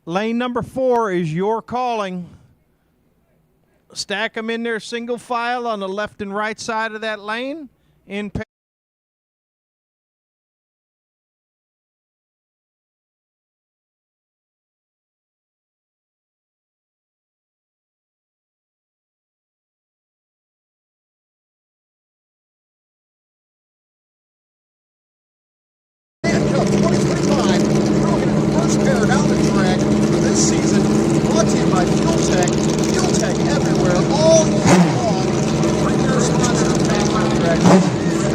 Lane number 4 is your calling. Stack them in there single file on the left and right side of that lane. In First pair down the track this season, brought to you by Fuel Tech everywhere, all year long. Premier sponsor of Factory Track.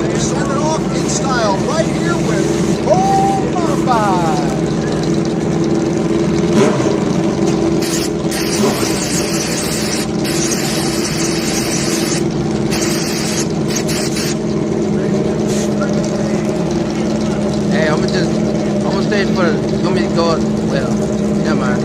We started off in style right here with Home Modified. Hey, I'm gonna stay for the, you want me to go, well, never mind.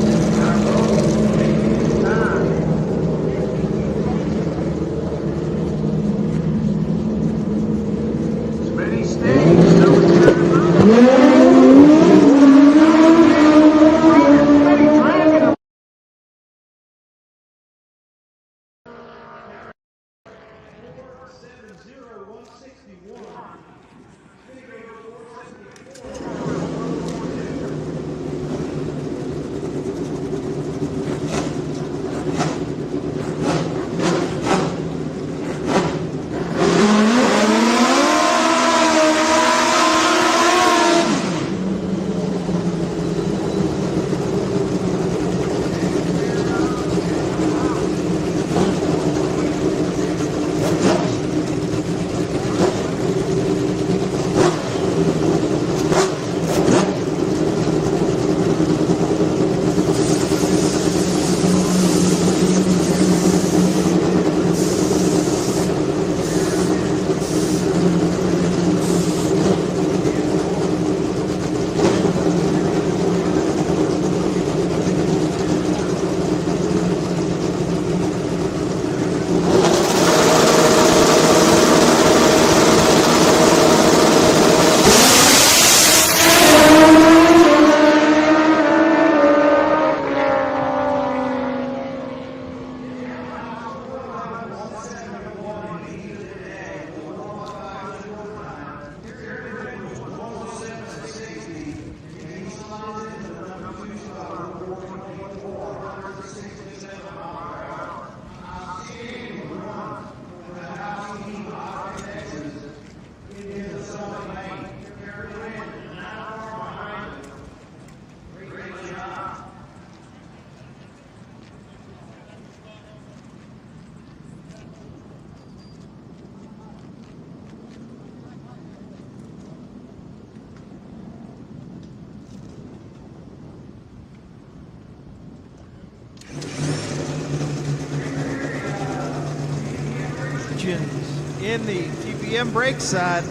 In the TPM brake side,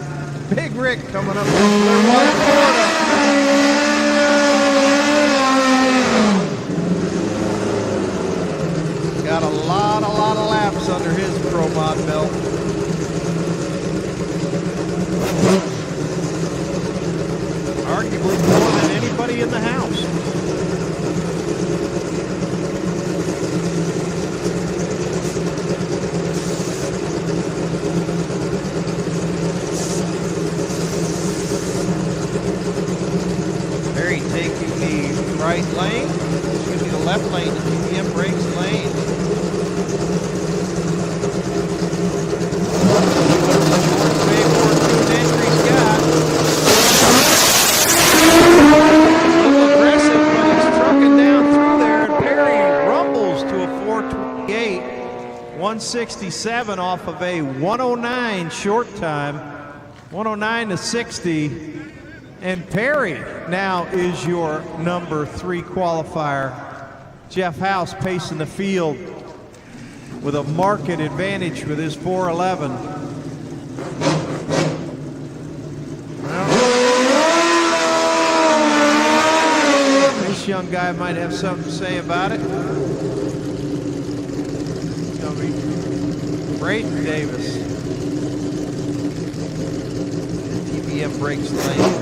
Big Rick coming up from Clearwater, Florida. Got a lot of laps under his Pro Mod belt. Arguably more than anybody in the house. Taking the right lane, excuse me, the left lane, the TPM brakes lane. A little aggressive, but he's trucking down through there, and Perry rumbles to a 428, 167 off of a 109 short time, 109 to 60. And Perry now is your number 3 qualifier. Jeff House pacing the field with a market advantage with his 411. This young guy might have something to say about it. It's going to be Braden Davis. TPM brakes lane.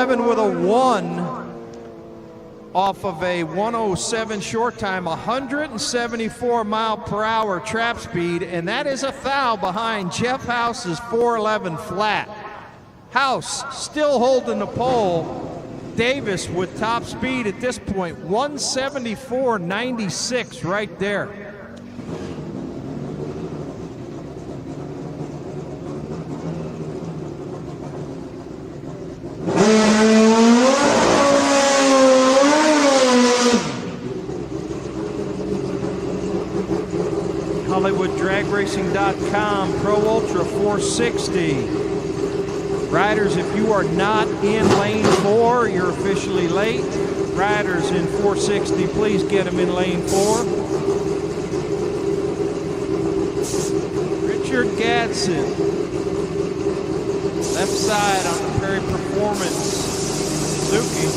4:11 with a 1 off of a 1:07 short time, 174 mile per hour trap speed, and that is a foul behind Jeff House's 4:11 flat. House still holding the pole. Davis with top speed at this point, 174.96 right there. HollywoodDragRacing.com Pro Ultra 460. Riders, if you are not in lane 4, you're officially late. Riders in 460, please get them in lane 4. Richard Gadsden, left side on the Perry Performance Suzuki.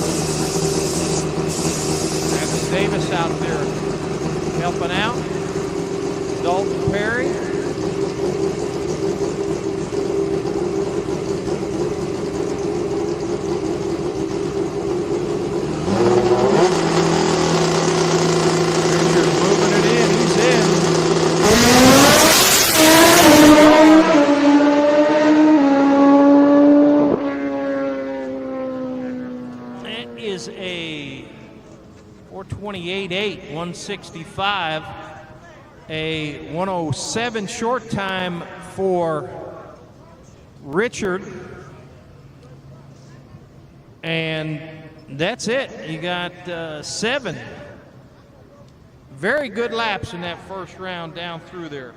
Travis Davis out there helping out. Dalton Perry. Richard's moving it in. He's in. That is a 4:28.8, 165. A 1:07 short time for Richard. And that's it. You got 7 very good laps in that first round down through there.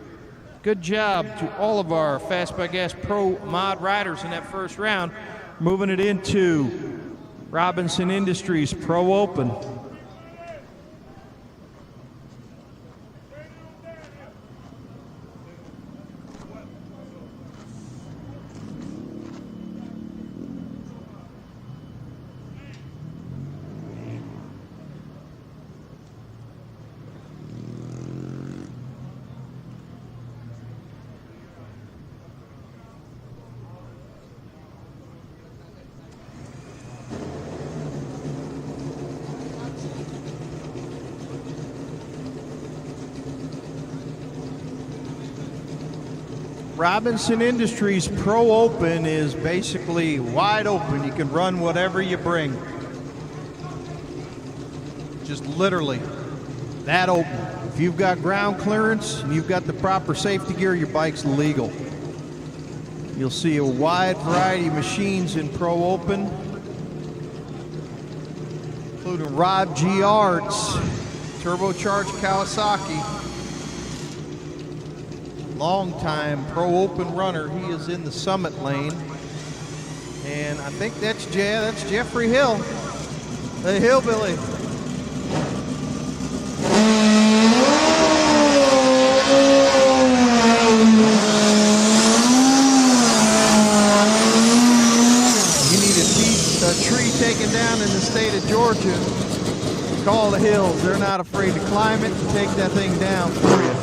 Good job to all of our Fast by Gas Pro Mod riders in that first round. Moving it into Robinson Industries Pro Open. Robinson Industries Pro Open is basically wide open. You can run whatever you bring. Just literally that open. If you've got ground clearance and you've got the proper safety gear, your bike's legal. You'll see a wide variety of machines in Pro Open, including Rob Giard's turbocharged Kawasaki. Long-time Pro Open runner. He is in the Summit lane. And I think that's Jeffrey Hill, the hillbilly. You need a tree taken down in the state of Georgia, call the Hills. They're not afraid to climb it and take that thing down for you.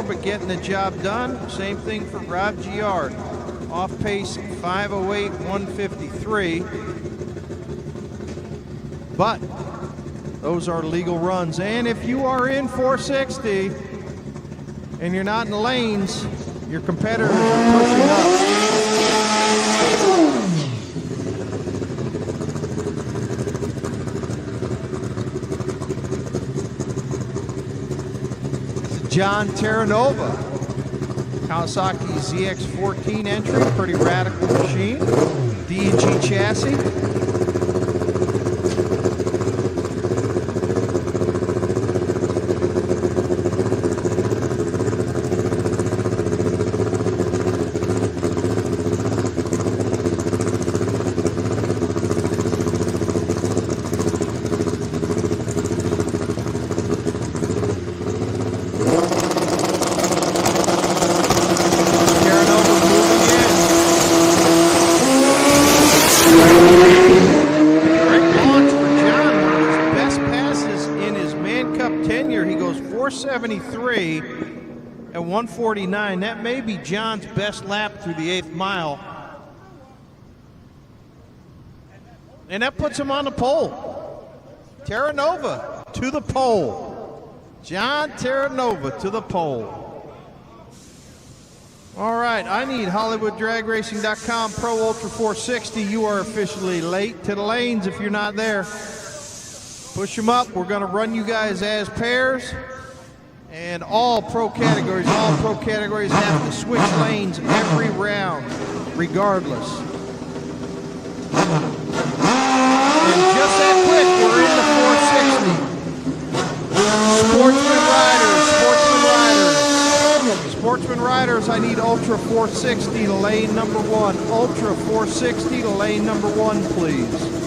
But getting the job done. Same thing for Rob Giard. Off pace 5:08, 153. But those are legal runs. And if you are in 460 and you're not in lanes, your competitors are pushing up. John Terranova Kawasaki ZX14 entry, pretty radical machine. D&G chassis. He goes 473 at 149. That may be John's best lap through the 8th mile. And that puts him on the pole. Terra Nova to the pole. John Terra Nova to the pole. All right, I need HollywoodDragRacing.com Pro Ultra 460. You are officially late to the lanes if you're not there. Push them up. We're going to run you guys as pairs. And all pro categories have to switch lanes every round, regardless. And just that quick, we're in the 460. Sportsman riders, I need Ultra 460 to lane number 1. Ultra 460 to lane number 1, please.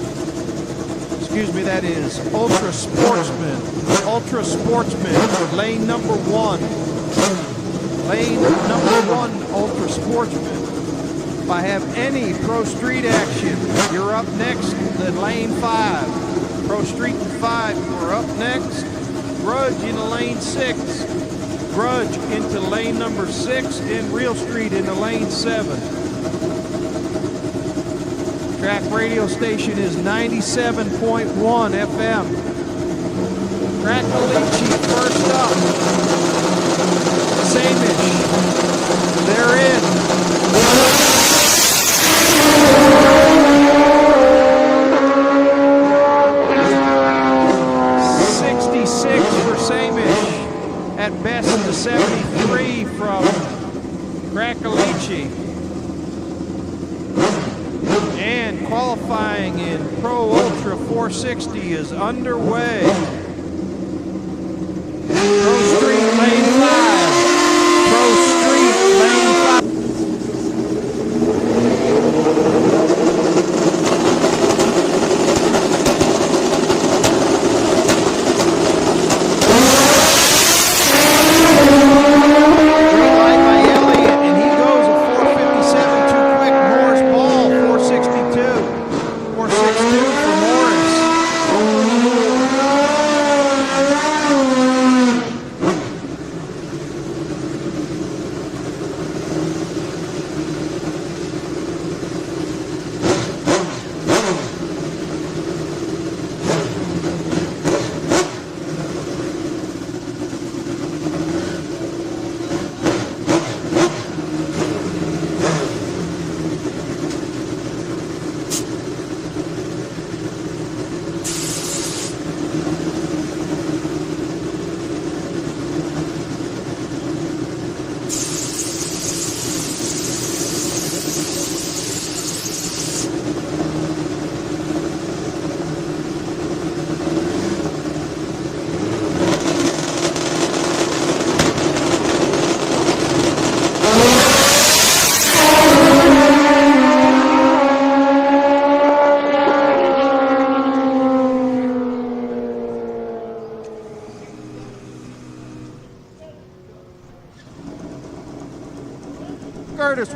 Excuse me, that is Ultra Sportsman. Ultra Sportsman, lane number 1. Lane number 1, Ultra Sportsman. If I have any Pro Street action, you're up next in lane 5. Pro Street in 5, you're up next. Grudge into lane 6. Grudge into lane number 6, and Real Street into lane 7. Track radio station is 97.1 FM. Krakalichi first up. Samish. They're in. 66 for Samish. At best to 73 from Krakalichi. And qualifying in Pro Ultra 460 is underway. Pro Street lane 5. Pro Street lane 5.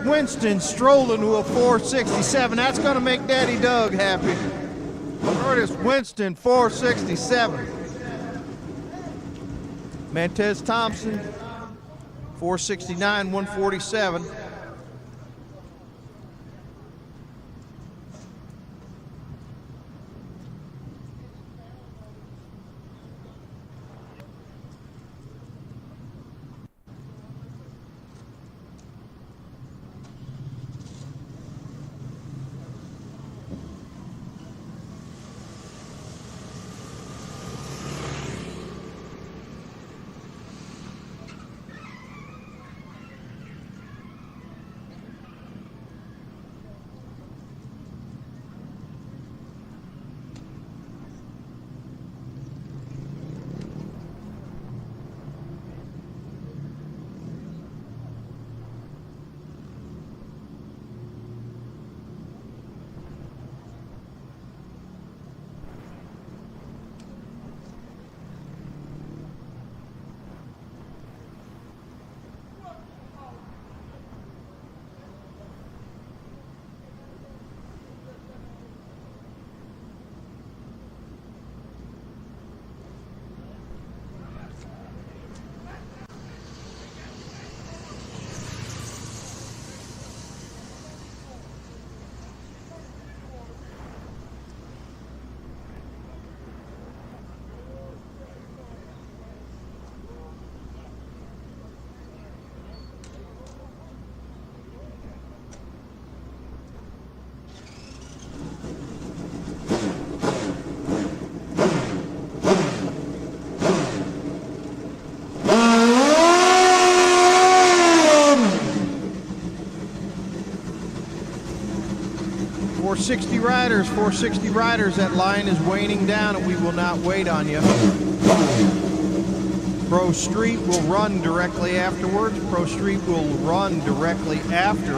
Winston strolling to a 467. That's going to make Daddy Doug happy. Curtis Winston, 467. Mantez Thompson, 469, 147. 460 riders, that line is waning down and we will not wait on you. Pro Street will run directly afterwards. Pro Street will run directly after.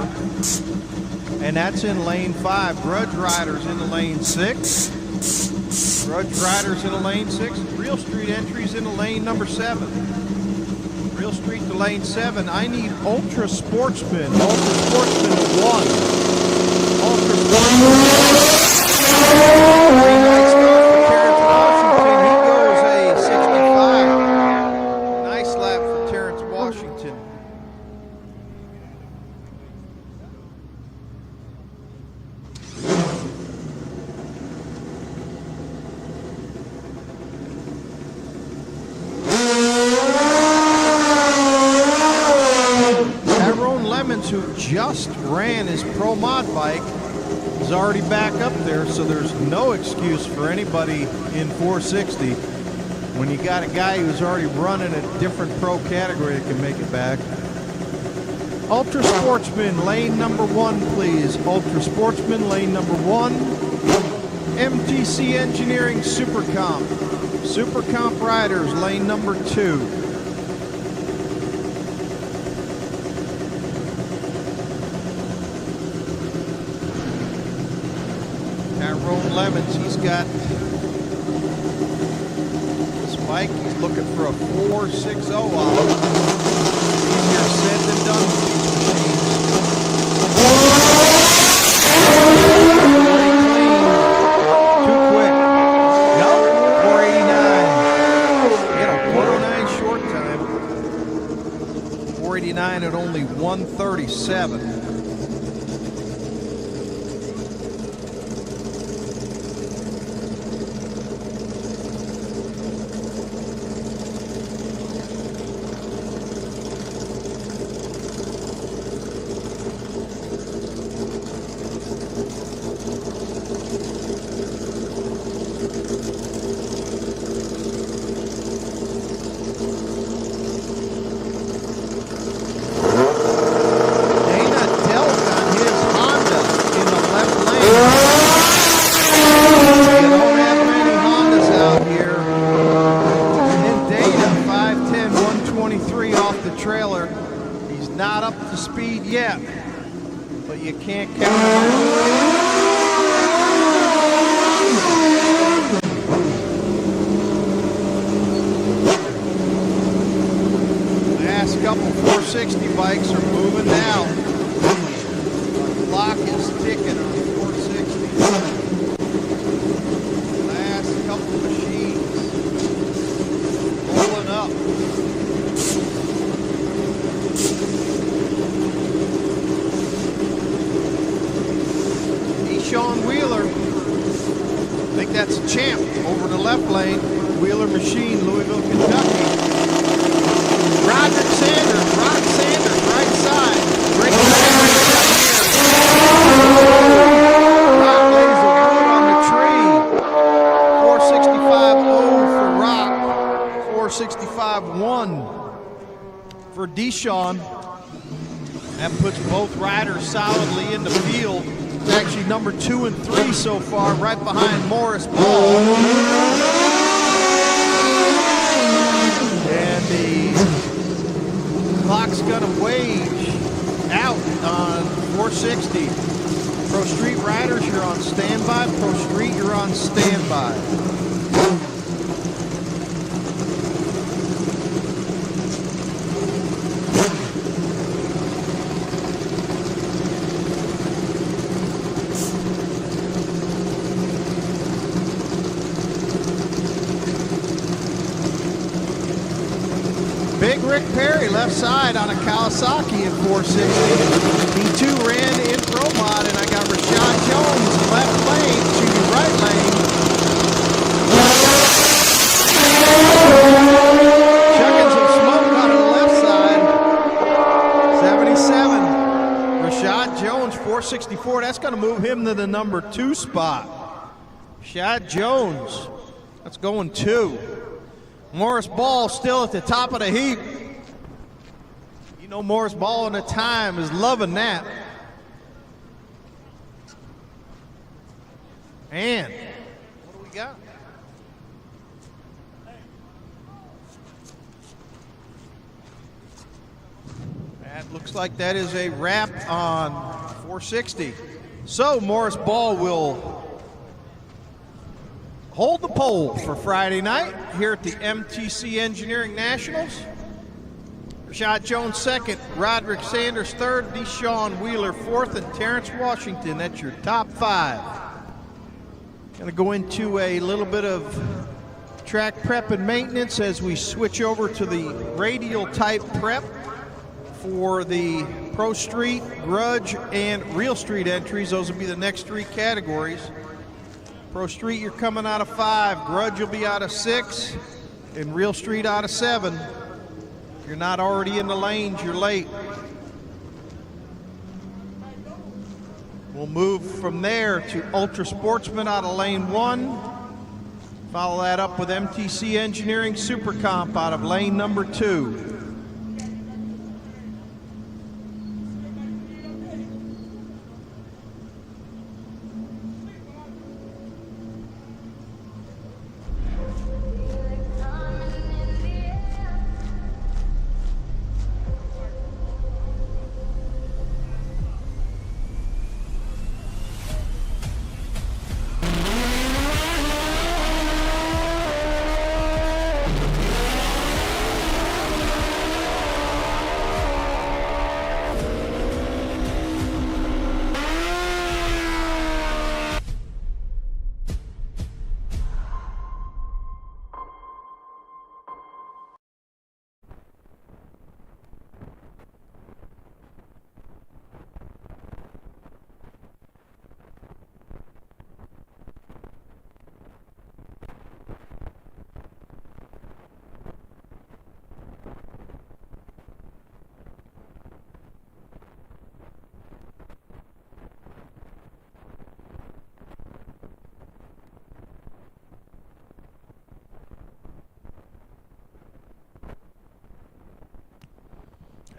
And that's in lane 5. Grudge Riders into lane 6. Grudge Riders into lane 6. Real Street entries into lane number 7. Real Street to lane 7. I need Ultra Sportsman. Ultra Sportsman to 1. Ultra Sportsman. Green light start for Terrence Washington. He goes a 65. Nice lap for Terrence Washington. Who just ran his Pro Mod bike is already back up there, so there's no excuse for anybody in 460 when you got a guy who's already running a different pro category that can make it back. Ultra Sportsman, lane number 1, please. Ultra Sportsman, lane number 1. MTC Engineering Super Comp. Super Comp Riders, lane number 2. Lemons, he's got this bike, he's looking for a 4.60 off. Easier said than done with these machines. Too quick. Nope, 489. He had a 109 short time. 489 at only 137. Deshawn. That puts both riders solidly in the field. It's actually number 2 and 3 so far, right behind Morris Ball. And the clock's gonna wage out on 460. Pro Street riders, you're on standby. Pro Street, you're on standby. Left side on a Kawasaki in 460. He too ran in Pro Mod, and I got Rashad Jones left lane to the right lane. Chucking some smoke out of the left side. 77. Rashad Jones, 464. That's going to move him to the number 2 spot. Rashad Jones. That's going 2. Morris Ball still at the top of the heap. You know Morris Ball in the time is loving that. And what do we got? That looks like that is a wrap on 460. So Morris Ball will hold the pole for Friday night here at the MTC Engineering Nationals. Rashad Jones second, Roderick Sanders third, Deshaun Wheeler fourth, and Terrence Washington. That's your top five. Going to go into a little bit of track prep and maintenance as we switch over to the radial type prep for the Pro Street, Grudge, and Real Street entries. Those will be the next three categories. Pro Street, you're coming out of 5. Grudge will be out of 6. And Real Street out of 7. If you're not already in the lanes, you're late. We'll move from there to Ultra Sportsman out of lane 1. Follow that up with MTC Engineering Super Comp out of lane number 2.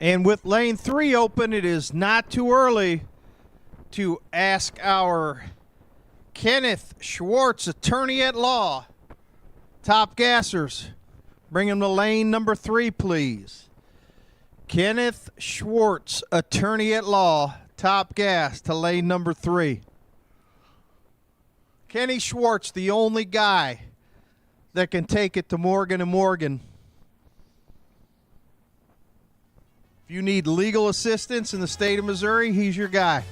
And with lane 3 open, it is not too early to ask our Kenneth Schwartz, attorney at law, top gassers. Bring him to lane number 3, please. Kenneth Schwartz, attorney at law, top gas to lane number 3. Kenny Schwartz, the only guy that can take it to Morgan & Morgan. If you need legal assistance in the state of Missouri, he's your guy.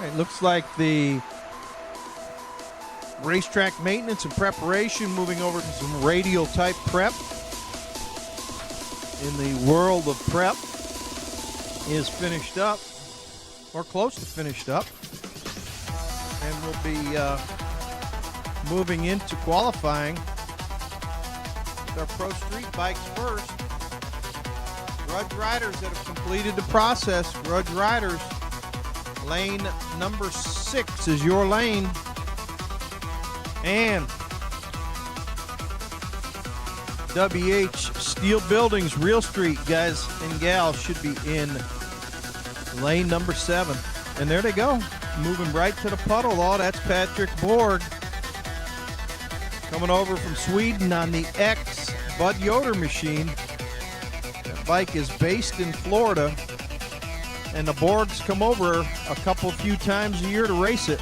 It looks like the racetrack maintenance and preparation moving over to some radial type prep in the world of prep is finished up, or close to finished up, and we'll be moving into qualifying with our Pro Street bikes first. Grudge riders that have completed the process, Grudge riders, lane number 6 is your lane. And WH Steel Buildings, Real Street, guys and gals, should be in lane number 7. And there they go, moving right to the puddle. Oh, that's Patrick Borg coming over from Sweden on the X Bud Yoder machine. That bike is based in Florida, and the Borgs come over a few times a year to race it.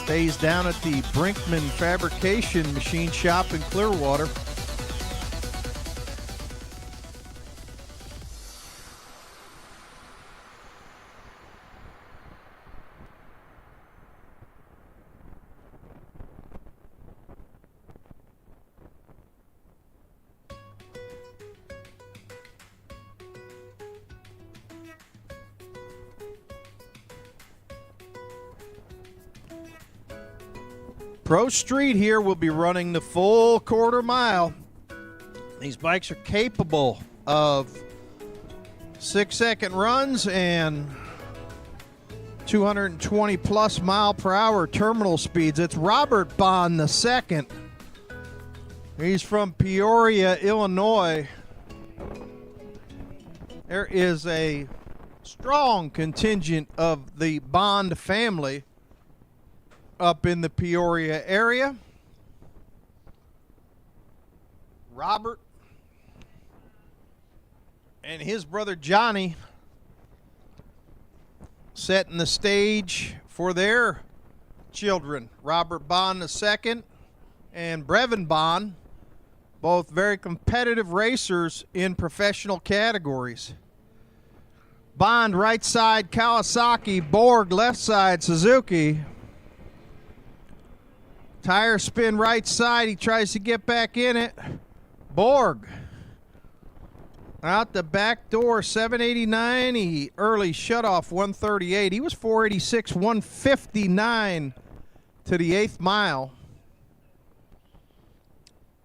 Stays down at the Brinkman Fabrication Machine Shop in Clearwater. Pro Street here will be running the full quarter mile. These bikes are capable of 6-second runs and 220 plus mile per hour terminal speeds. It's Robert Bond II. He's from Peoria, Illinois. There is a strong contingent of the Bond family up in the Peoria area. Robert and his brother Johnny setting the stage for their children, Robert Bond II and Brevin Bond, both very competitive racers in professional categories. Bond right side Kawasaki, Borg left side Suzuki. Tire spin right side. He tries to get back in it. Borg out the back door, 789. He early shut off 138. He was 486, 159 to the 8th mile.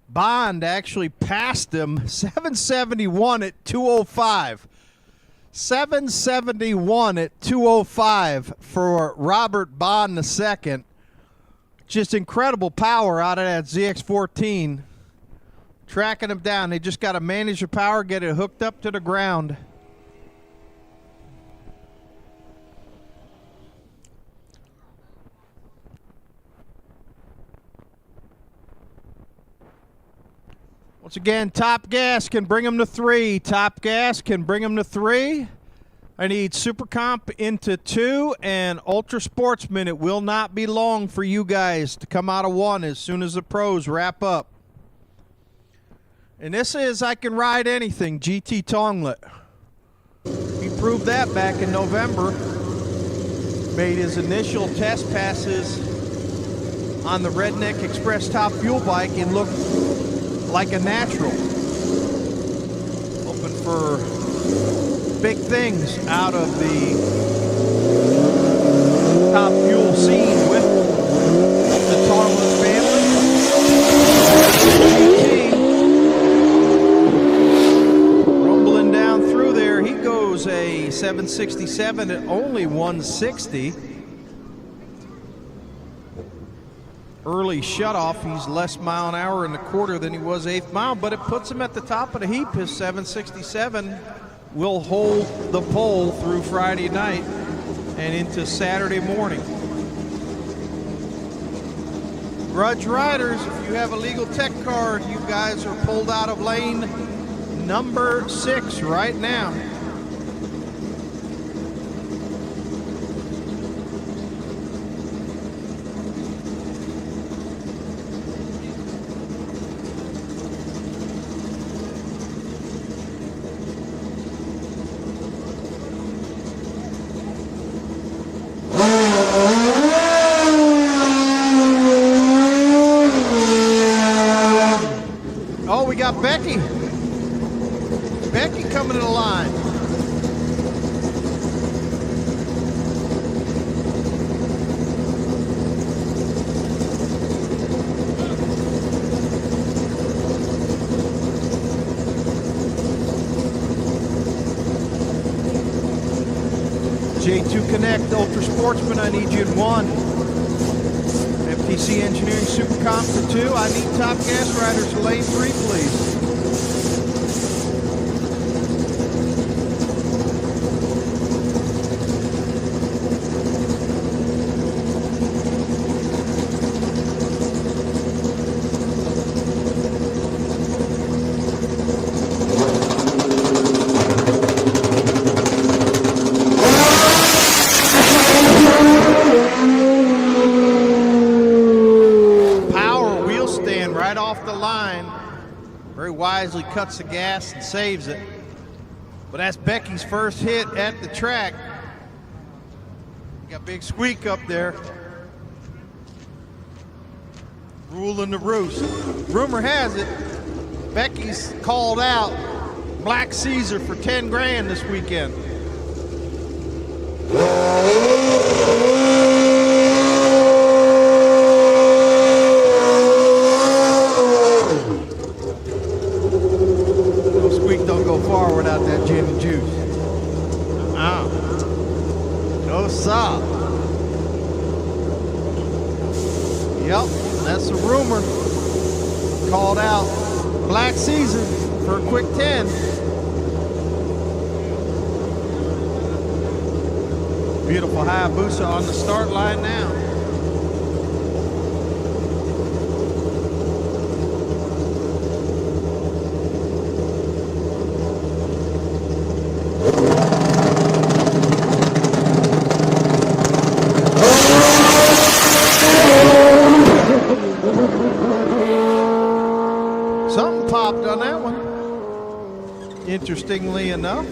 Bond actually passed him 771 at 205. 771 at 205 for Robert Bond II. Just incredible power out of that ZX14. Tracking them down. They just got to manage the power, get it hooked up to the ground. Once again, Top Gas can bring them to 3. Top Gas can bring them to 3. I need Super Comp into 2 and Ultra Sportsman. It will not be long for you guys to come out of 1 as soon as the pros wrap up. And this is I Can Ride Anything, GT Tonglet. He proved that back in November. Made his initial test passes on the Redneck Express Top Fuel bike and looked like a natural. Hoping for big things out of the Top Fuel scene with the Tonglet family. Rumbling down through there. He goes a 767 at only 160. Early shutoff. He's less mile an hour in the quarter than he was 8th mile, but it puts him at the top of the heap. His 767 will hold the pole through Friday night and into Saturday morning. Grudge riders, if you have a legal tech card, you guys are pulled out of lane number 6 right now. Oh, we got Becky. Becky coming to the line. J2 Connect, Ultra Sportsman, I need you in 1. MTC Engineering Super Comp for 2. I need top gas riders to lane 3, please. Right off the line, very wisely cuts the gas and saves it. But that's Becky's first hit at the track. Got big squeak up there. Ruling the roost. Rumor has it, Becky's called out Black Caesar for 10 grand this weekend. Far without that gin and juice. No stop. Yep, that's a rumor. Called out Black Caesar for a quick 10. Beautiful Hayabusa on the start line now. Something popped on that one, interestingly enough.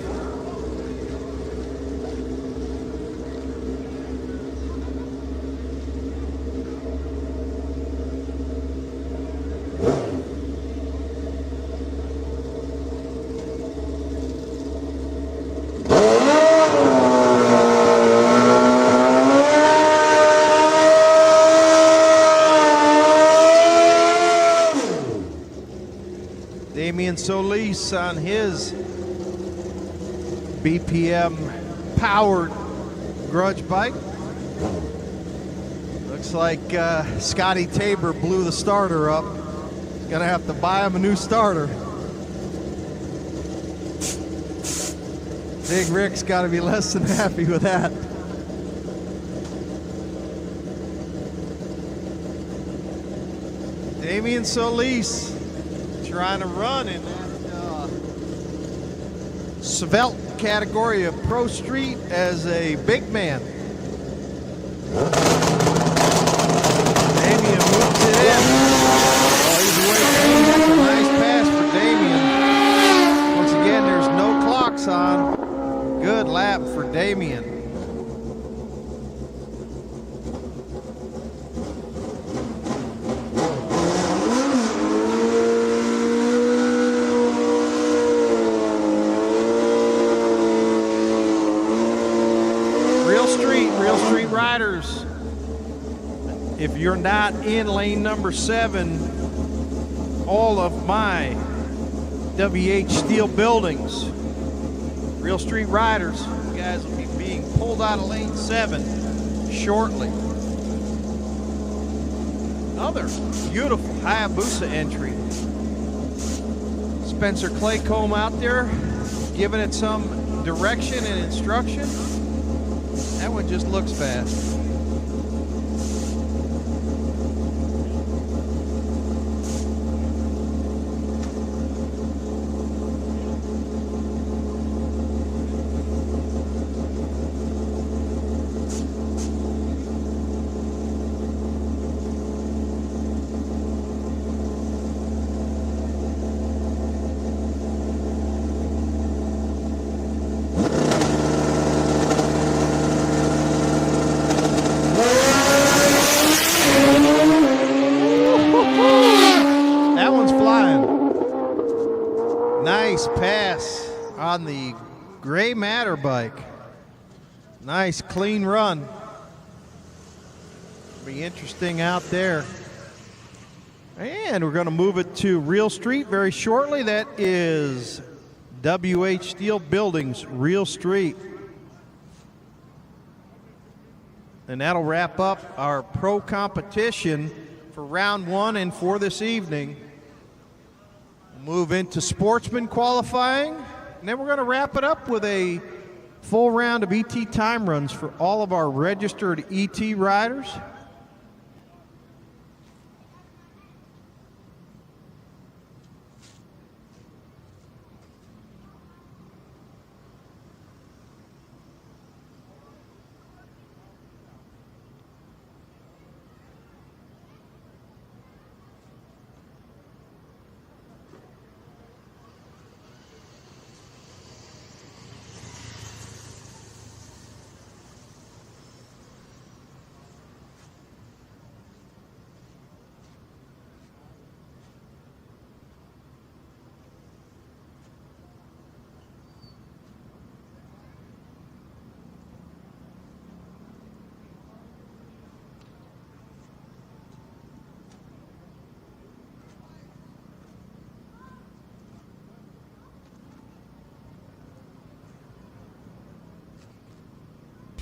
Damian Solis on his BPM powered grudge bike. Looks like Scotty Tabor blew the starter up. Gonna have to buy him a new starter. Big Rick's gotta be less than happy with that. Damian Solis trying to run in that svelte category of Pro Street as a big man. Damian moves it in. Oh, he's away. That's a nice pass for Damian. Once again, there's no clocks on. Good lap for Damian. Real Street riders, if you're not in lane number 7, all of my WH Steel buildings, Real Street riders, you guys will be being pulled out of lane 7 shortly. Another beautiful Hayabusa entry. Spencer Claycomb out there giving it some direction and instruction. That one just looks fast. Nice pass on the Gray Matter bike. Nice clean run. Be interesting out there. And we're going to move it to Real Street very shortly. That is WH Steel Buildings, Real Street. And that'll wrap up our pro competition for round one and for this evening. Move into Sportsman qualifying, and then we're going to wrap it up with a full round of ET time runs for all of our registered ET riders.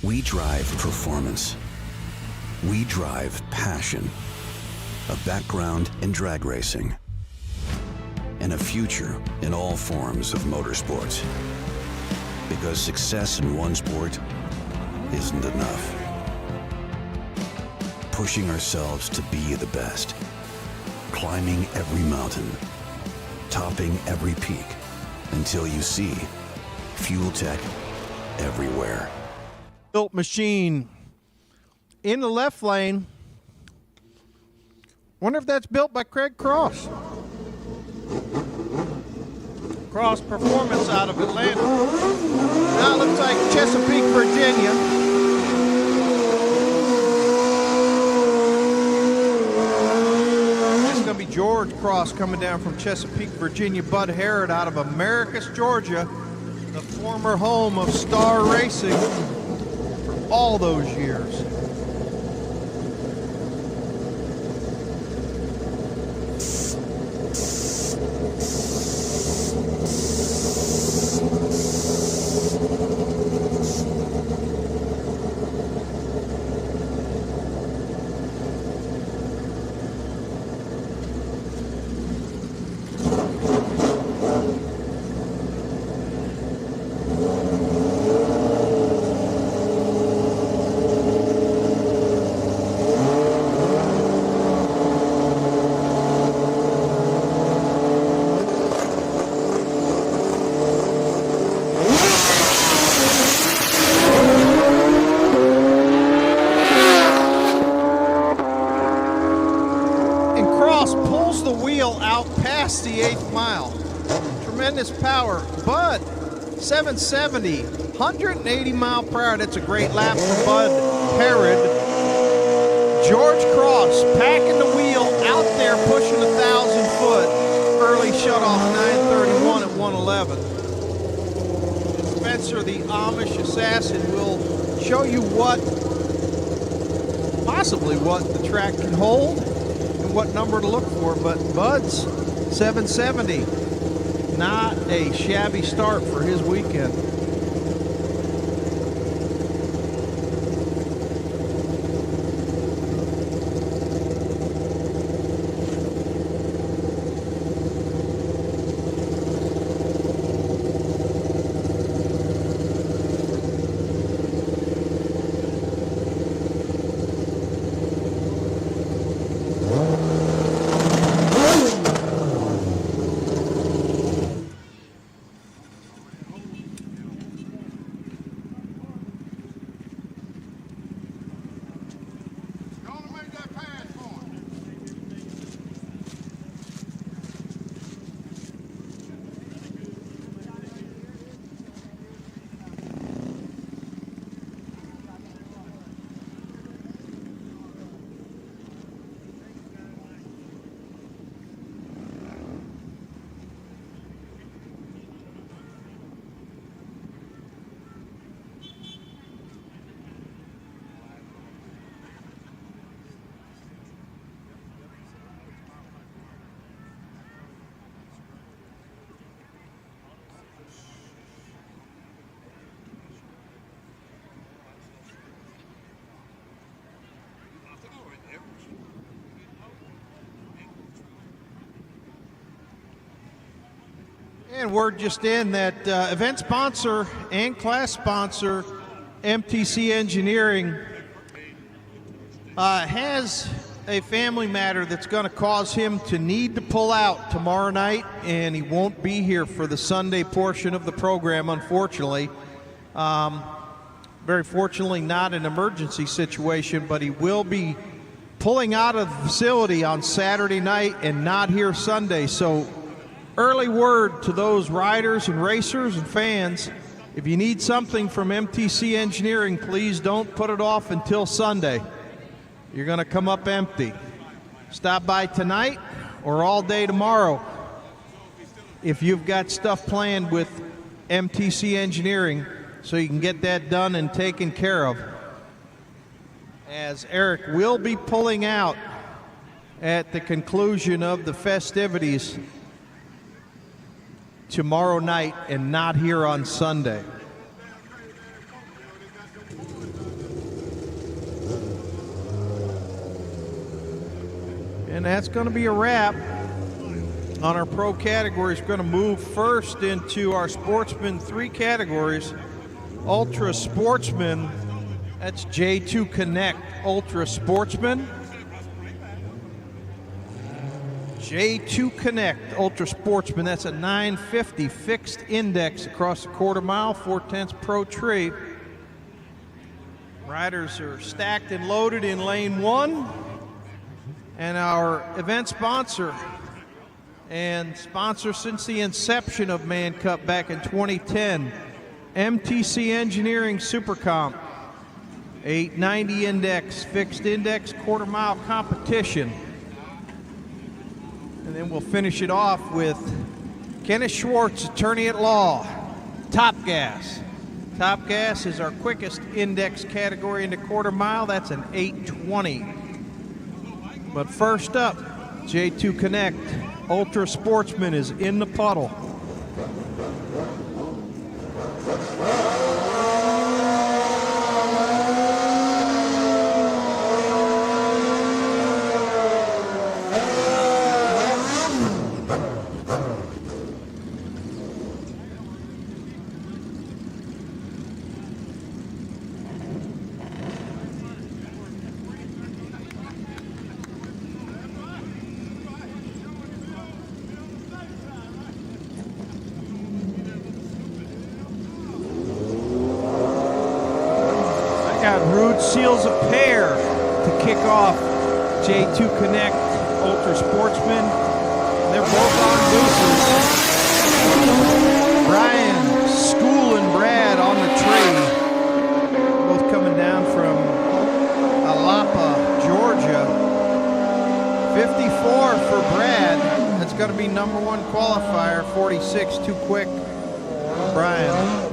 We drive performance. We drive passion, a background in drag racing, and a future in all forms of motorsports. Because success in one sport isn't enough. Pushing ourselves to be the best, climbing every mountain, topping every peak, until you see Fuel Tech everywhere. Built machine in the left lane. Wonder if that's built by Craig Cross. Cross Performance out of Atlanta. Now it looks like Chesapeake, Virginia. It's going to be George Cross coming down from Chesapeake, Virginia. Bud Harrod out of Americus, Georgia, the former home of Star Racing for all those years. The 8th mile. Tremendous power. Bud, 770, 180 mile per hour. That's a great lap for Bud Harrod. George Cross packing the wheel out there, pushing 1,000 foot. Early shut off 931 at 111. Spencer, the Amish assassin, will show you possibly what the track can hold and what number to look for. But Bud's 770, not a shabby start for his weekend. And word just in that event sponsor and class sponsor MTC Engineering has a family matter that's going to cause him to need to pull out tomorrow night, and he won't be here for the Sunday portion of the program, unfortunately. Very fortunately, not an emergency situation, but he will be pulling out of the facility on Saturday night and not here Sunday. So early word to those riders and racers and fans, if you need something from MTC Engineering, please don't put it off until Sunday. You're going to come up empty. Stop by tonight or all day tomorrow if you've got stuff planned with MTC Engineering, so you can get that done and taken care of, as Eric will be pulling out at the conclusion of the festivities tomorrow night and not here on Sunday. And that's going to be a wrap on our pro categories. We're going to move first into our Sportsman 3 categories. Ultra Sportsman, that's J2 Connect Ultra Sportsman. J2 Connect Ultra Sportsman, that's a 950 fixed index across the quarter mile, 4/10 Pro tree. Riders are stacked and loaded in lane 1. And our event sponsor and sponsor since the inception of Man Cup back in 2010, MTC Engineering Supercomp, 890 index, fixed index, quarter mile competition. And then we'll finish it off with Kenneth Schwartz, attorney at law, Top Gas. Top Gas is our quickest index category in the quarter mile. That's an 820. But first up, J2 Connect Ultra Sportsman is in the puddle. Seals a pair to kick off J2 Connect Ultra Sportsman. They're both on deuces. Brian, School, and Brad on the tree. Both coming down from Alapa, Georgia. 54 for Brad. That's going to be #1 qualifier. 46 too quick for Brian.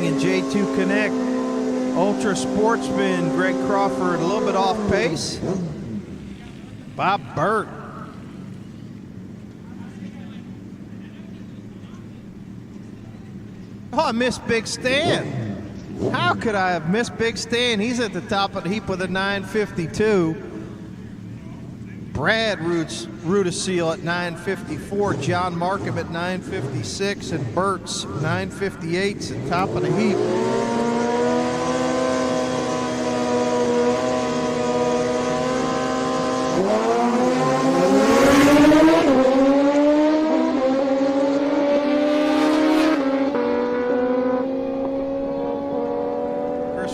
in J2 Connect. Ultra Sportsman Greg Crawford a little bit off pace. Bob Burt. Oh, I missed Big Stan. How could I have missed Big Stan? He's at the top of the heap with a 952. Brad Rudisiel at 954. John Markham at 956. And Burt's 958's at top of the heap.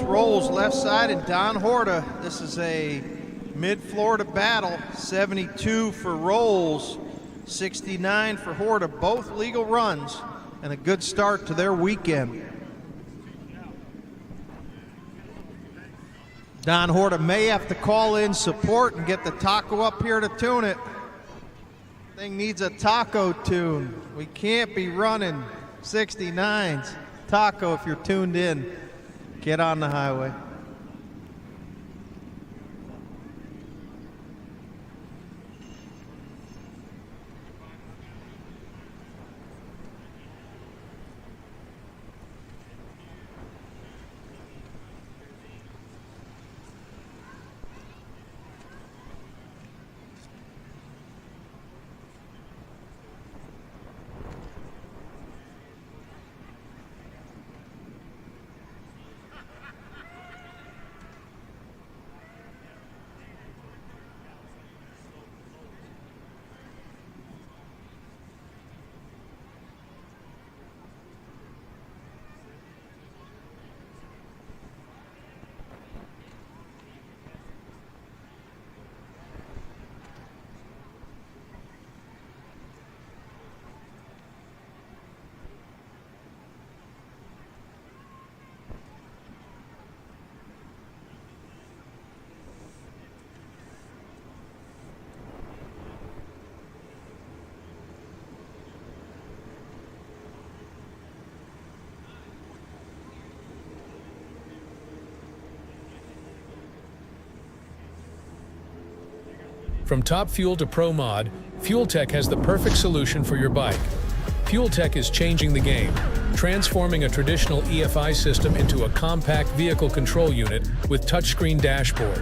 Rolls left side, and Don Horta. This is a mid-Florida battle. 72 for Rolls, 69 for Horta. Both legal runs and a good start to their weekend. Don Horta may have to call in support and get the taco up here to tune it. Thing needs a taco tune. We can't be running 69s. Taco, if you're tuned in, get on the highway. From Top Fuel to Pro Mod, Fuel Tech has the perfect solution for your bike. Fuel Tech is changing the game, transforming a traditional EFI system into a compact vehicle control unit with touchscreen dashboard.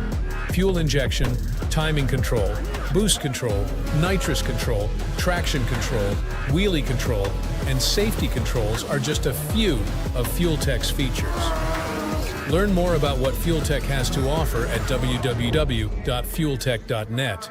Fuel injection, timing control, boost control, nitrous control, traction control, wheelie control, and safety controls are just a few of Fuel Tech's features. Learn more about what Fuel Tech has to offer at www.fueltech.net.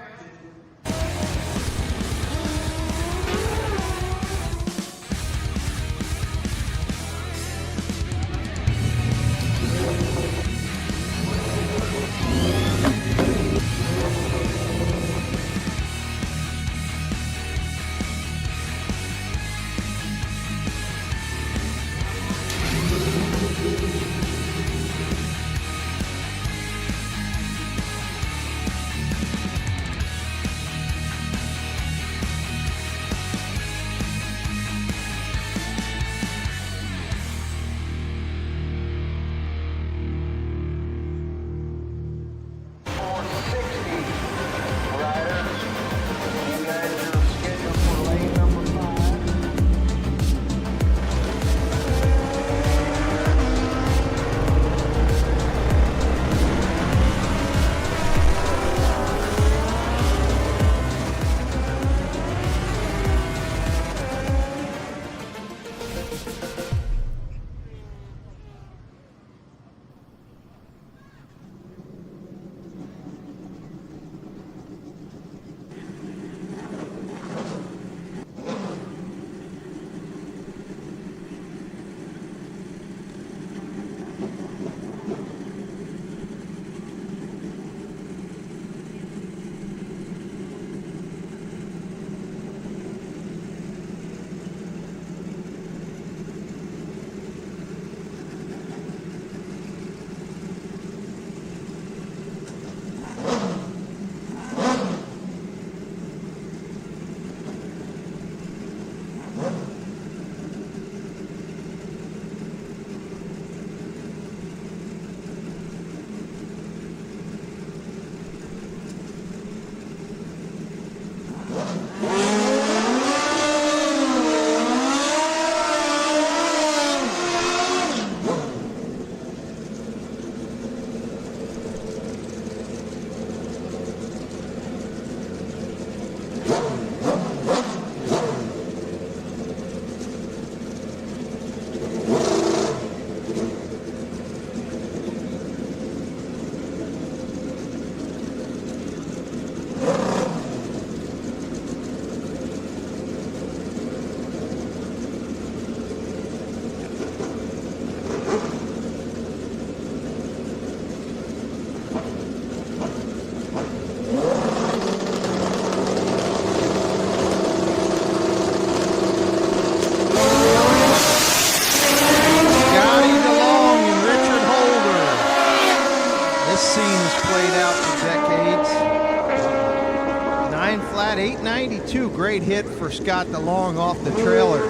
892, great hit for Scott DeLong off the trailer.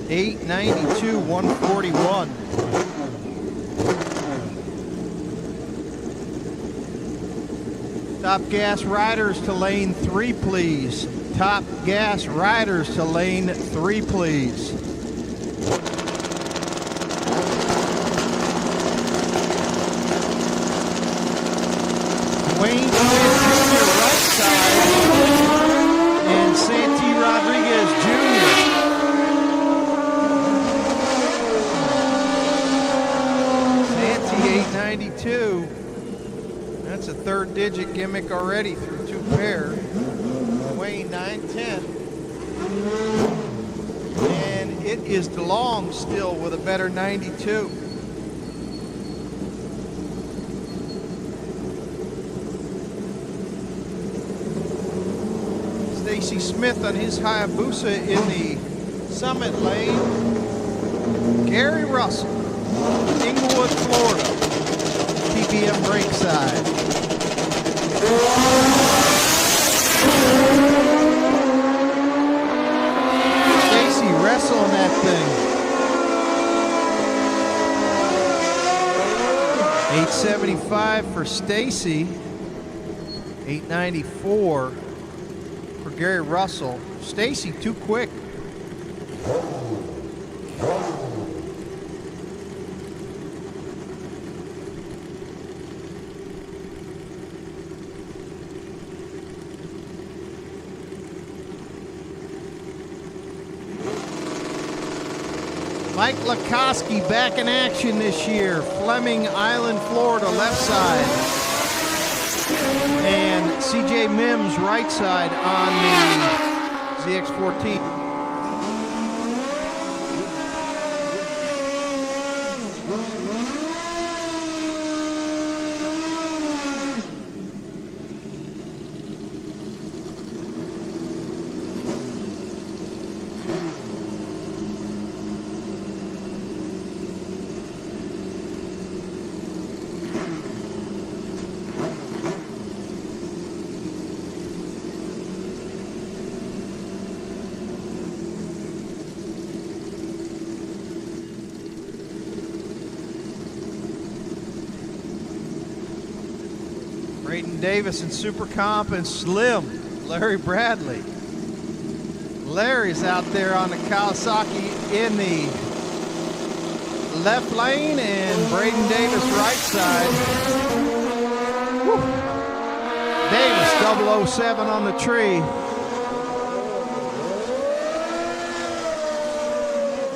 892, 141. Top gas riders to lane 3, please. Top gas riders to lane 3, please. Wayne Smith Jr. right side and Santi Rodriguez Jr. Santi 892. That's a third digit gimmick already through 2 pair. Wayne 910. And it is DeLong still with a better 92. Stacy Smith on his Hayabusa in the Summit lane. Gary Russell, Inglewood, Florida. TBM brake side. Stacy wrestling that thing. 875 for Stacy. 894 for Gary Russell. Stacy too quick. Mike Lakoski back in action this year. Fleming Island, Florida, left side. And CJ Mims right side on the ZX14. Braden Davis in Super Comp and Slim, Larry Bradley. Larry's out there on the Kawasaki in the left lane and Braden Davis right side. Whew. Davis 007 on the tree.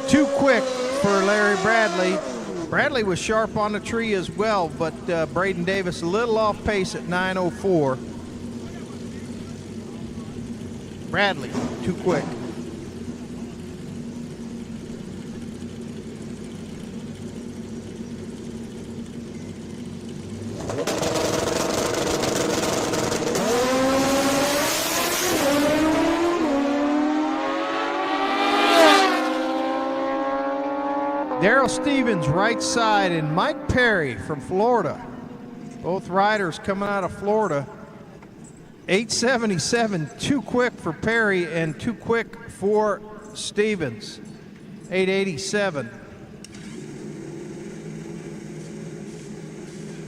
Too quick for Larry Bradley. Bradley was sharp on the tree as well, but Braden Davis a little off pace at 9:04. Bradley, too quick. Daryl Stevens, right side, and Mike Perry from Florida. Both riders coming out of Florida. 877, too quick for Perry and too quick for Stevens. 887.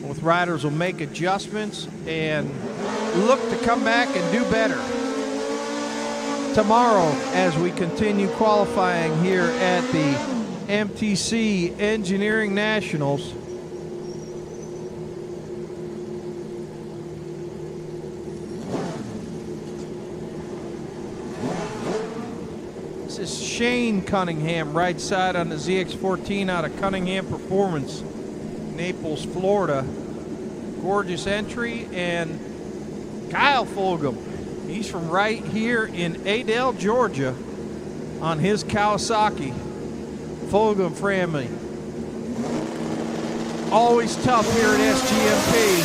Both riders will make adjustments and look to come back and do better tomorrow as we continue qualifying here at the MTC Engineering Nationals. This is Shane Cunningham, right side on the ZX14 out of Cunningham Performance, Naples, Florida. Gorgeous entry. And Kyle Fulgham, he's from right here in Adel, Georgia, on his Kawasaki. Fulgham family. Always tough here at SGMP.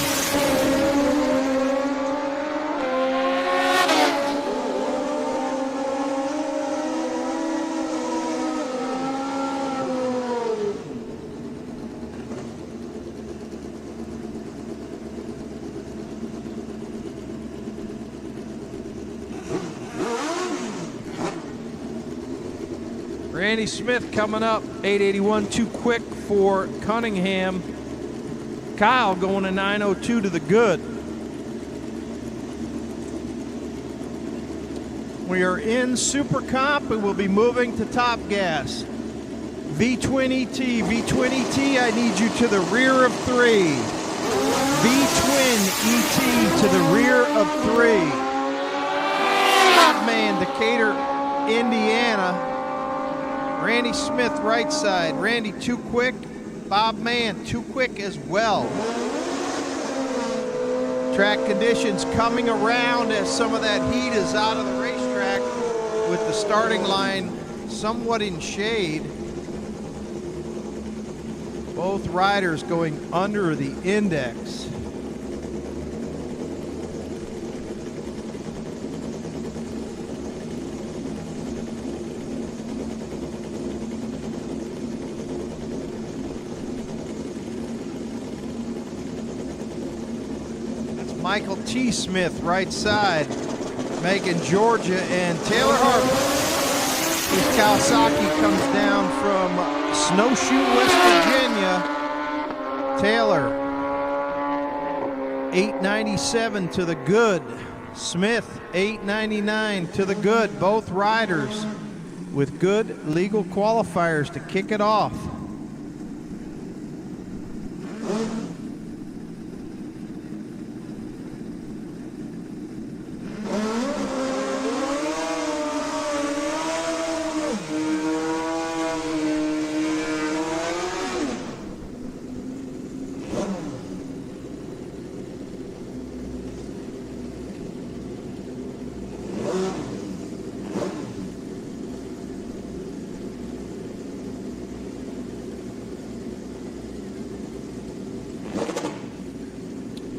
Randy Smith coming up, 881, too quick for Cunningham. Kyle going to 902 to the good. We are in Super Comp and we'll be moving to Top Gas. V-Twin ET, V-Twin ET, I need you to the rear of 3. V-Twin ET to the rear of 3. Man, Decatur, Indiana. Randy Smith, right side. Randy, too quick. Bob Mann, too quick as well. Track conditions coming around as some of that heat is out of the racetrack with the starting line somewhat in shade. Both riders going under the index. Michael T. Smith, right side. Macon, Georgia, and Taylor Harper. This Kawasaki comes down from Snowshoe, West Virginia. Taylor, 897 to the good. Smith, 899 to the good. Both riders with good legal qualifiers to kick it off.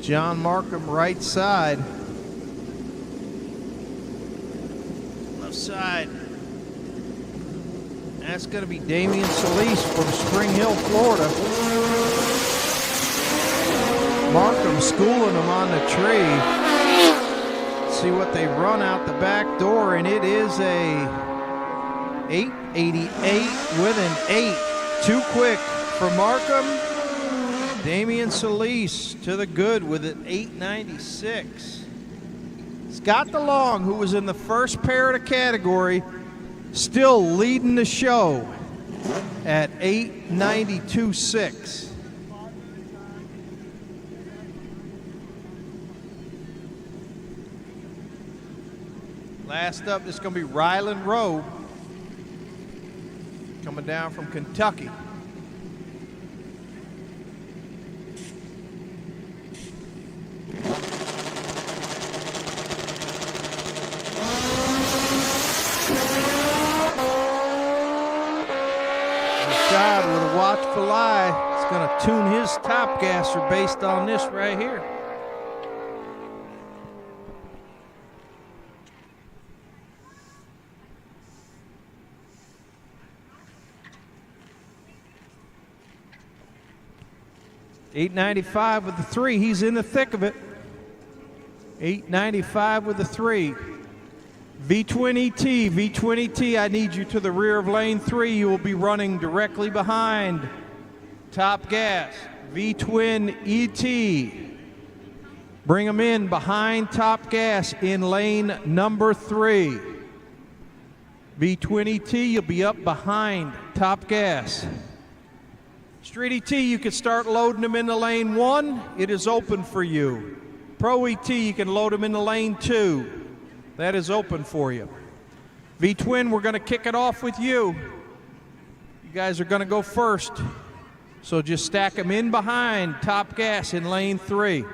John Markham, right side. Left side. That's going to be Damian Solis from Spring Hill, Florida. Markham schooling him on the tree. See what they run out the back door, and it is a 888 with an 8. Too quick for Markham. Damian Solis to the good with an 896. Scott DeLong, who was in the first pair of the category, still leading the show at 892.6. Last up, this is going to be Ryland Rowe coming down from Kentucky. With a watchful eye, it's going to tune his top gasser based on this right here. $895 with the 3. He's in the thick of it. $895 with the 3. V-Twin ET, V-Twin ET, I need you to the rear of lane 3. You will be running directly behind Top Gas. V-Twin ET. Bring them in behind Top Gas in lane number 3. V-Twin ET, you'll be up behind Top Gas. Street ET, you can start loading them into lane 1. It is open for you. Pro ET, you can load them into lane 2. That is open for you. V-Twin, we're going to kick it off with you. You guys are going to go first. So just stack them in behind Top Gas in lane 3.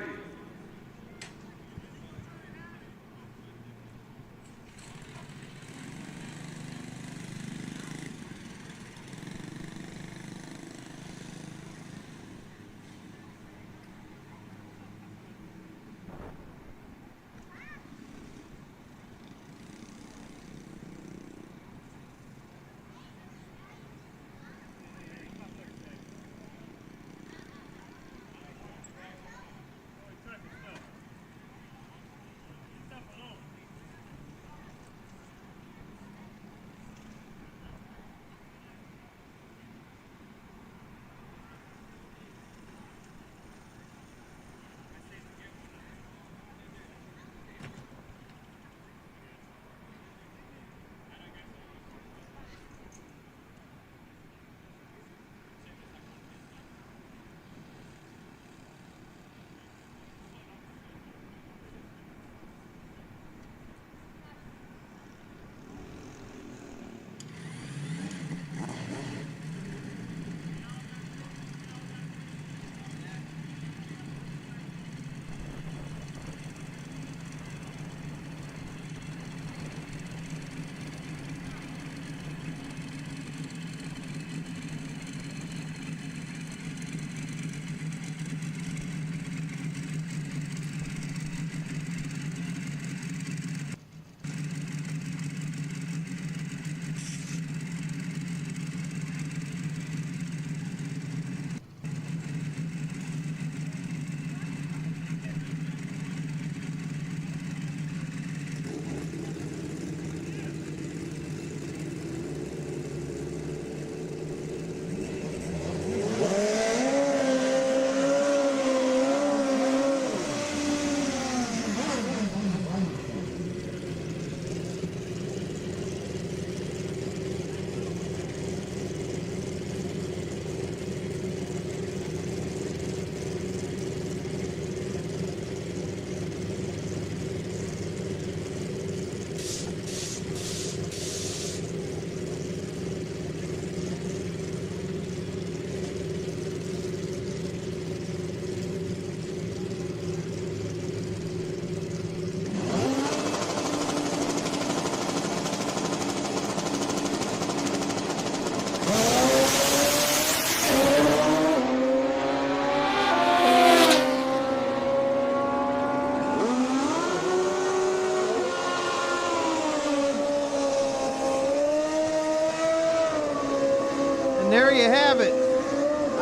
there you have it.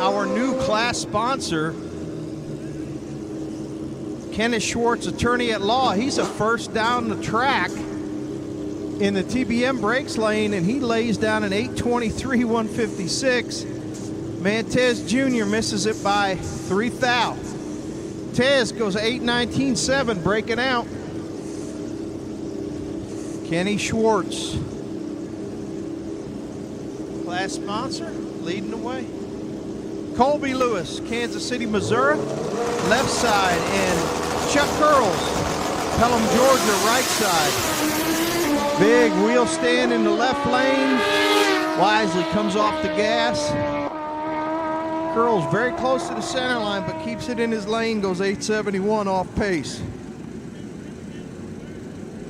Our new class sponsor, Kenneth Schwartz, attorney at law. He's a first down the track in the TBM brakes lane, and he lays down an 8:23, 156. Mantez Jr. misses it by 3 thou. Tez goes 8:19.7, breaking out. Kenny Schwartz, class sponsor, leading the way. Colby Lewis, Kansas City, Missouri, left side, and Chuck Curls, Pelham, Georgia, right side. Big wheel stand in the left lane. Wisely comes off the gas. Curls very close to the center line, but keeps it in his lane, goes 871 off pace.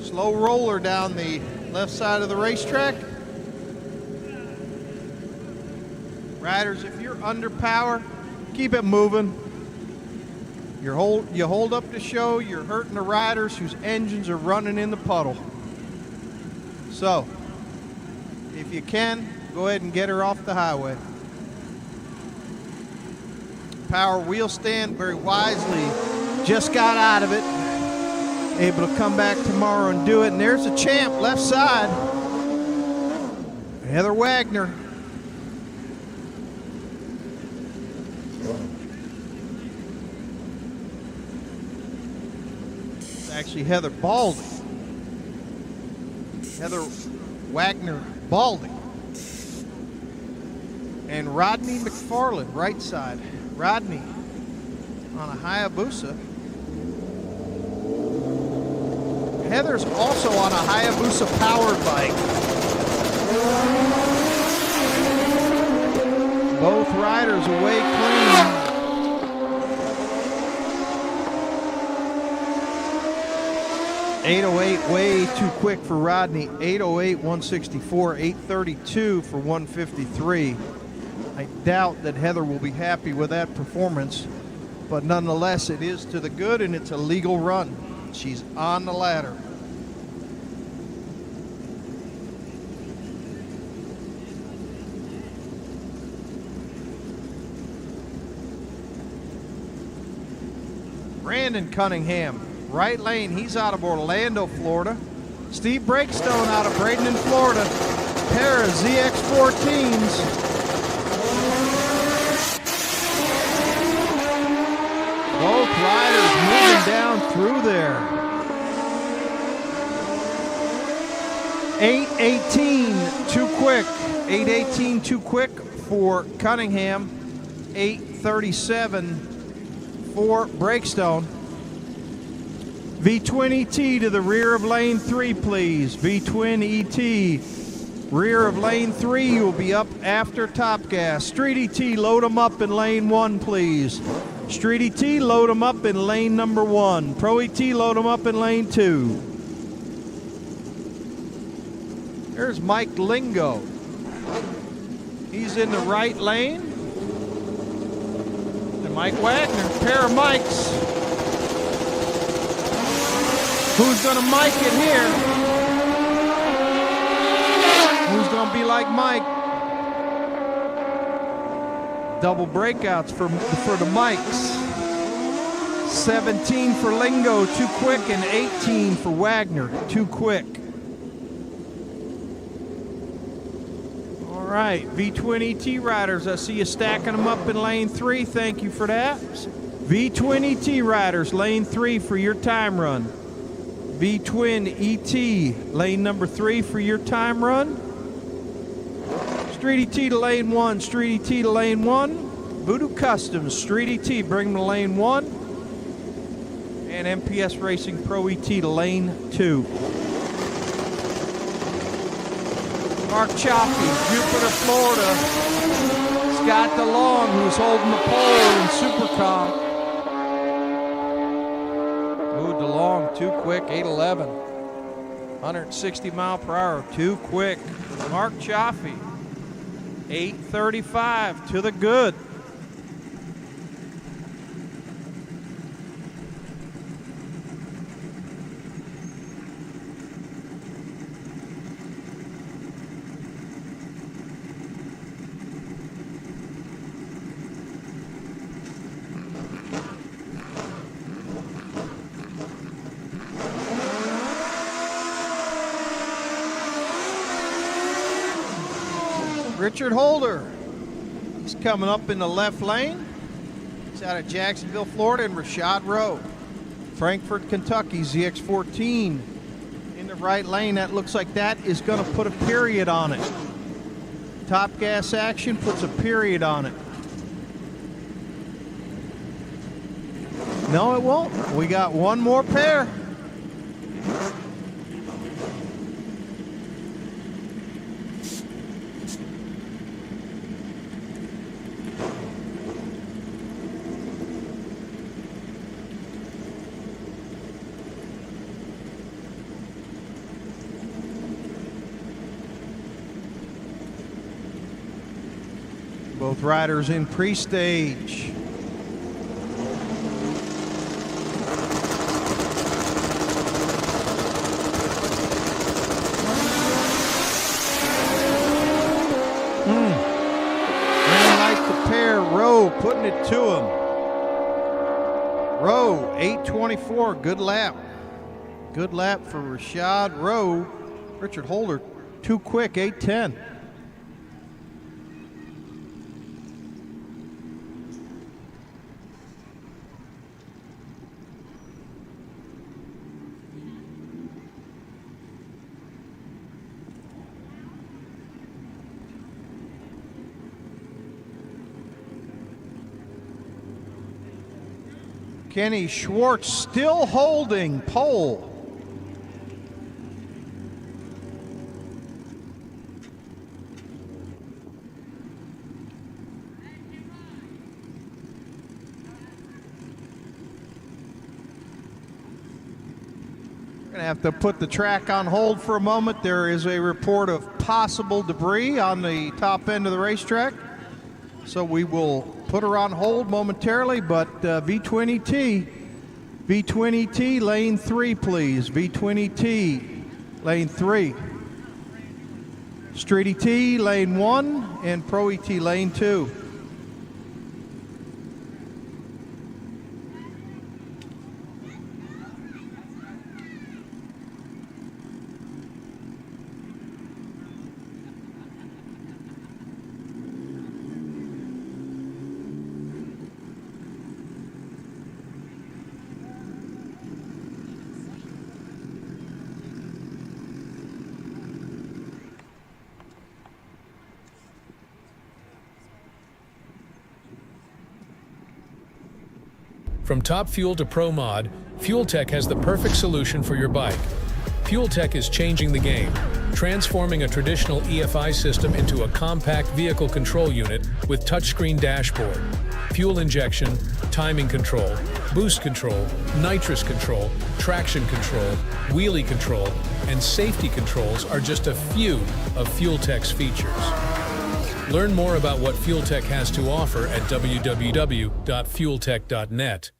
Slow roller down the left side of the racetrack. Riders, if you're under power, keep it moving. You hold up the show, you're hurting the riders whose engines are running in the puddle. So, if you can, go ahead and get her off the highway. Power wheel stand, very wisely, just got out of it. Able to come back tomorrow and do it. And there's a champ, left side. Heather Wagner. It's actually Heather Baldy. Heather Wagner Baldy. And Rodney McFarland, right side. Rodney on a Hayabusa. Heather's also on a Hayabusa powered bike. Both riders away clean. .808 way too quick for Rodney. 808, 164, 832 for 153. I doubt that Heather will be happy with that performance, but nonetheless, it is to the good and it's a legal run. She's on the ladder. Brandon Cunningham, right lane, he's out of Orlando, Florida. Steve Breakstone out of Bradenton, Florida. Pair of ZX14s. Both riders moving down through there. 8:18 too quick. 8:18 too quick for Cunningham. 8:37 for Breakstone. V-Twin ET to the rear of lane 3, please. V-Twin ET, rear of lane 3, you'll be up after Top Gas. Street ET, load them up in lane 1, please. Street ET, load them up in lane number 1. Pro ET, load them up in lane 2. There's Mike Lingo. He's in the right lane. And Mike Wagner, pair of mics. Who's gonna mic it here? Who's gonna be like Mike? Double breakouts for the mics. 17 for Lingo, too quick, and 18 for Wagner, too quick. All right, V-Twin ET riders, I see you stacking them up in lane 3. Thank you for that. V-Twin ET riders, lane 3 for your time run. V-Twin ET, lane number 3 for your time run. Street ET to lane 1, Street ET to lane 1. Voodoo Customs, Street ET, bring them to lane 1. And MPS Racing Pro ET to lane 2. Mark Choppy, Jupiter, Florida. Scott DeLong, who's holding the pole in Supercom. Ooh, DeLong, too quick, 811. 160 mile per hour, too quick. Mark Chaffee, 835 to the good. Richard Holder. He's coming up in the left lane. He's out of Jacksonville, Florida, and Rashad Rowe. Frankfort, Kentucky, ZX14 in the right lane. That looks like that is going to put a period on it. Top Gas Action puts a period on it. No, it won't. We got one more pair. Both riders in pre-stage. Ran like the pair. Rowe putting it to him. Rowe, 8:24, good lap. Good lap for Rashad Rowe. Richard Holder, too quick, 8:10. Kenny Schwartz still holding pole. We're going to have to put the track on hold for a moment. There is a report of possible debris on the top end of the racetrack. So we will put her on hold momentarily, but V20T, lane 3, please. V20T, lane 3. Street ET, lane 1, and Pro ET, lane 2. From Top Fuel to Pro Mod, Fuel Tech has the perfect solution for your bike. Fuel Tech is changing the game, transforming a traditional EFI system into a compact vehicle control unit with touchscreen dashboard. Fuel injection, timing control, boost control, nitrous control, traction control, wheelie control, and safety controls are just a few of Fuel Tech's features. Learn more about what Fuel Tech has to offer at www.fueltech.net.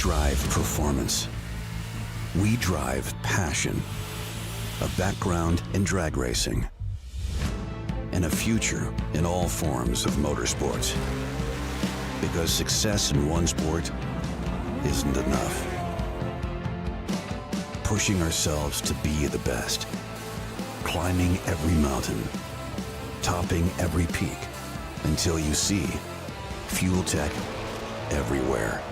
drive performance. We drive passion, a background in drag racing, and a future in all forms of motorsports. Because success in one sport isn't enough. Pushing ourselves to be the best, climbing every mountain, topping every peak, until you see Fuel Tech everywhere.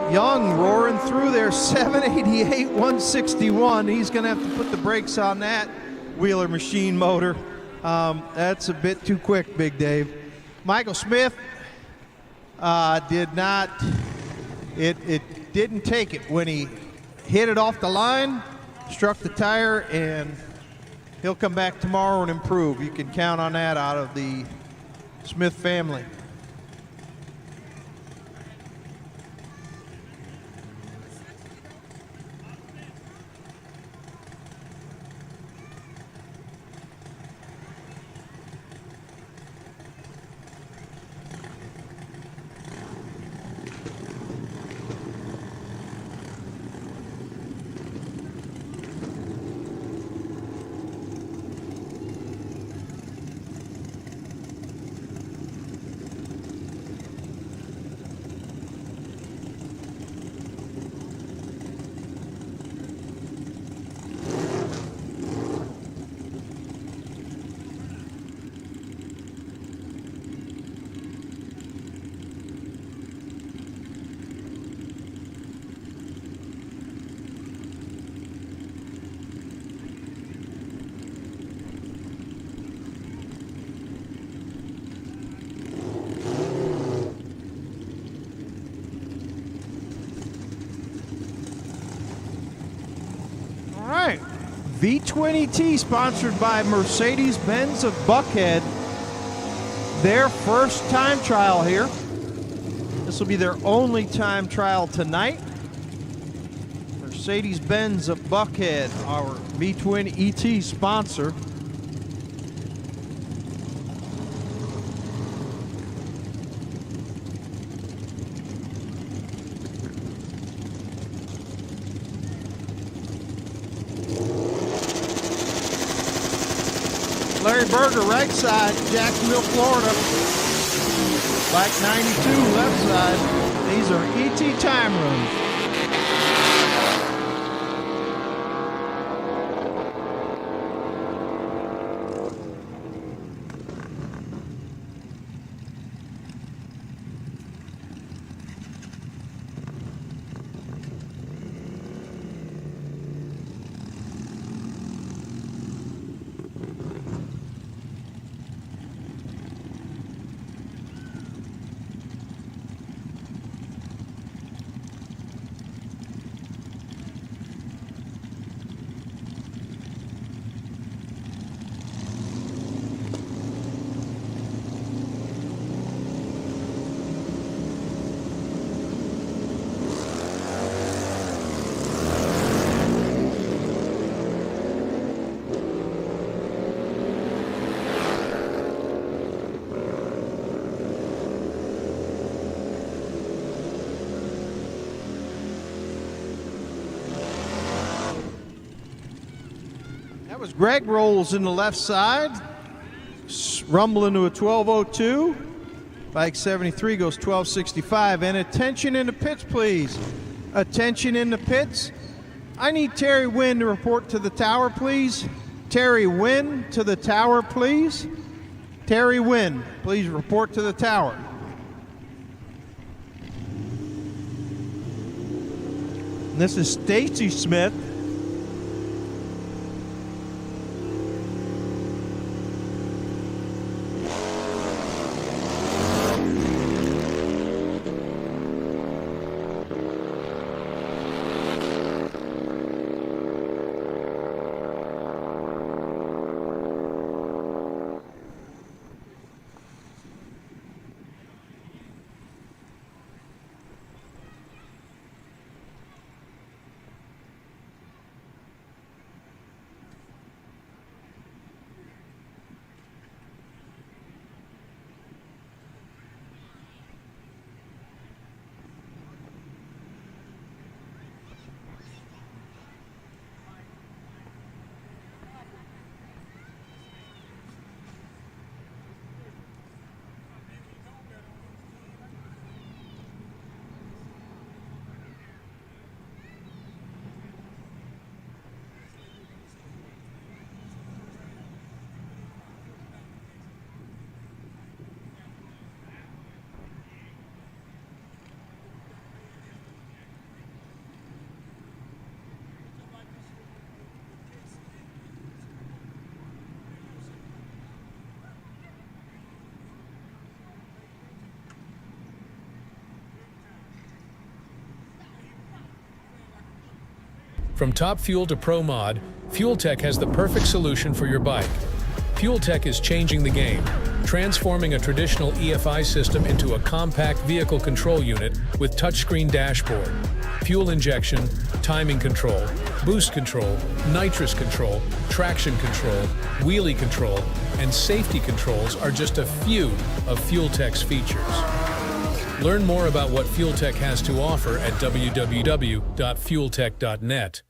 Young roaring through there, 788, 161. He's going to have to put the brakes on that Wheeler machine motor. That's a bit too quick, Big Dave. Michael Smith did not, it didn't take it when he hit it off the line, struck the tire, and he'll come back tomorrow and improve. You can count on that out of the Smith family. V20T, sponsored by Mercedes-Benz of Buckhead. Their first time trial here. This will be their only time trial tonight. Mercedes-Benz of Buckhead, our V20ET sponsor. Larry Berger, right side, Jacksonville, Florida. Bike 92, left side. These are ET time runs. That was Greg Rolls in the left side, rumbling to a 12:02. Bike 73 goes 12:65. And attention in the pits, please. Attention in the pits. I need Terry Wynn to report to the tower, please. Terry Wynn to the tower, please. Terry Wynn, please report to the tower. And this is Stacy Smith. From top fuel to pro mod, FuelTech has the perfect solution for your bike. FuelTech is changing the game, transforming a traditional EFI system into a compact vehicle control unit with touchscreen dashboard. Fuel injection, timing control, boost control, nitrous control, traction control, wheelie control, and safety controls are just a few of FuelTech's features. Learn more about what FuelTech has to offer at www.fueltech.net.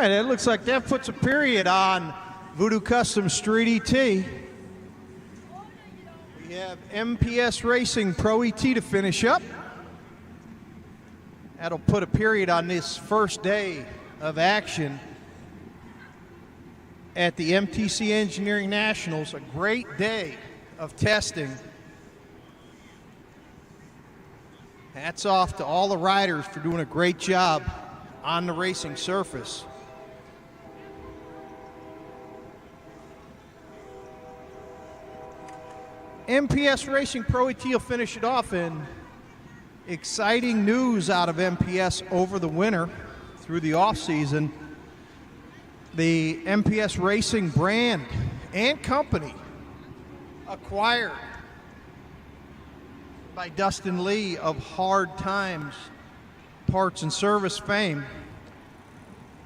right, it looks like that puts a period on Voodoo Custom Street ET. We have MPS Racing Pro ET to finish up. That'll put a period on this first day of action at the MTC Engineering Nationals. A great day of testing. Hats off to all the riders for doing a great job on the racing surface. MPS Racing Pro ET will finish it off in exciting news out of MPS over the winter through the off season. The MPS Racing brand and company acquired by Dustin Lee of Hard Times Parts and Service fame.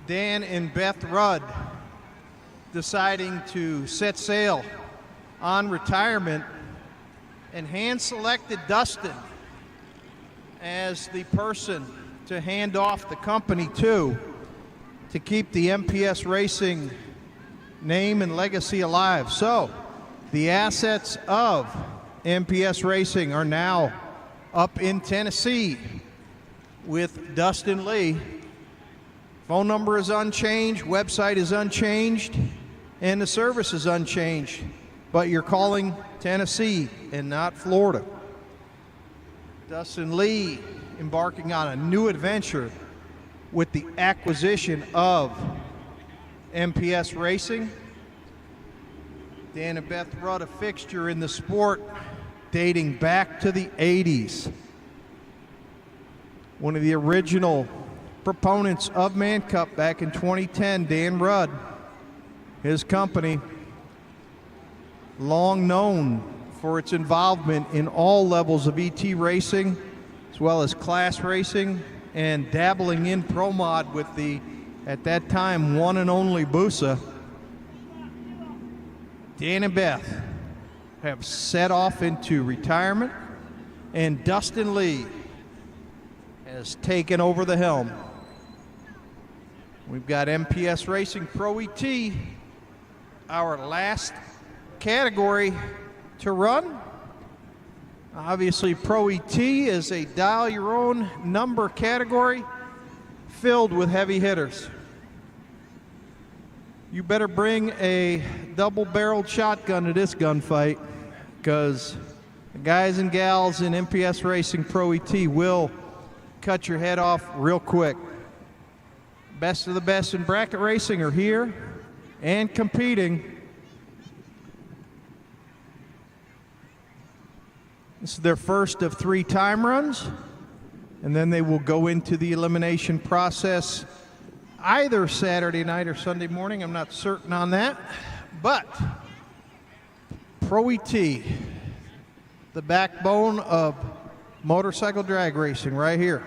Dan and Beth Rudd deciding to set sail on retirement and hand-selected Dustin as the person to hand off the company to keep the MPS Racing name and legacy alive. So the assets of MPS Racing are now up in Tennessee with Dustin Lee. Phone number is unchanged, website is unchanged, and the service is unchanged. But you're calling Tennessee and not Florida. Dustin Lee embarking on a new adventure with the acquisition of MPS Racing. Dan and Beth Rudd, a fixture in the sport dating back to the 80s. One of the original proponents of Man Cup back in 2010, Dan Rudd, his company, long known for its involvement in all levels of ET racing, as well as class racing, and dabbling in pro mod with the, at that time, one and only Busa. Dan and Beth have set off into retirement, and Dustin Lee has taken over the helm. We've got MPS Racing Pro ET, our last category to run. Obviously, Pro ET is a dial your own number category filled with heavy hitters. You better bring a double-barreled shotgun to this gunfight, because the guys and gals in MPS Racing Pro ET will cut your head off real quick. Best of the best in bracket racing are here and competing. This is their first of 3 time runs, and then they will go into the elimination process either Saturday night or Sunday morning. I'm not certain on that, but Pro ET, the backbone of motorcycle drag racing right here.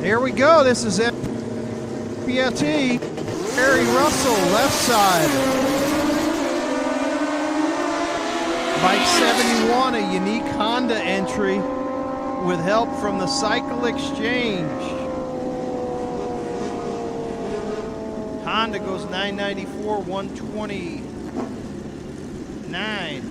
Here we go. This is PFT. Harry Russell, left side. Bike 71, a unique Honda entry with help from the Cycle Exchange. Honda goes 994, 129.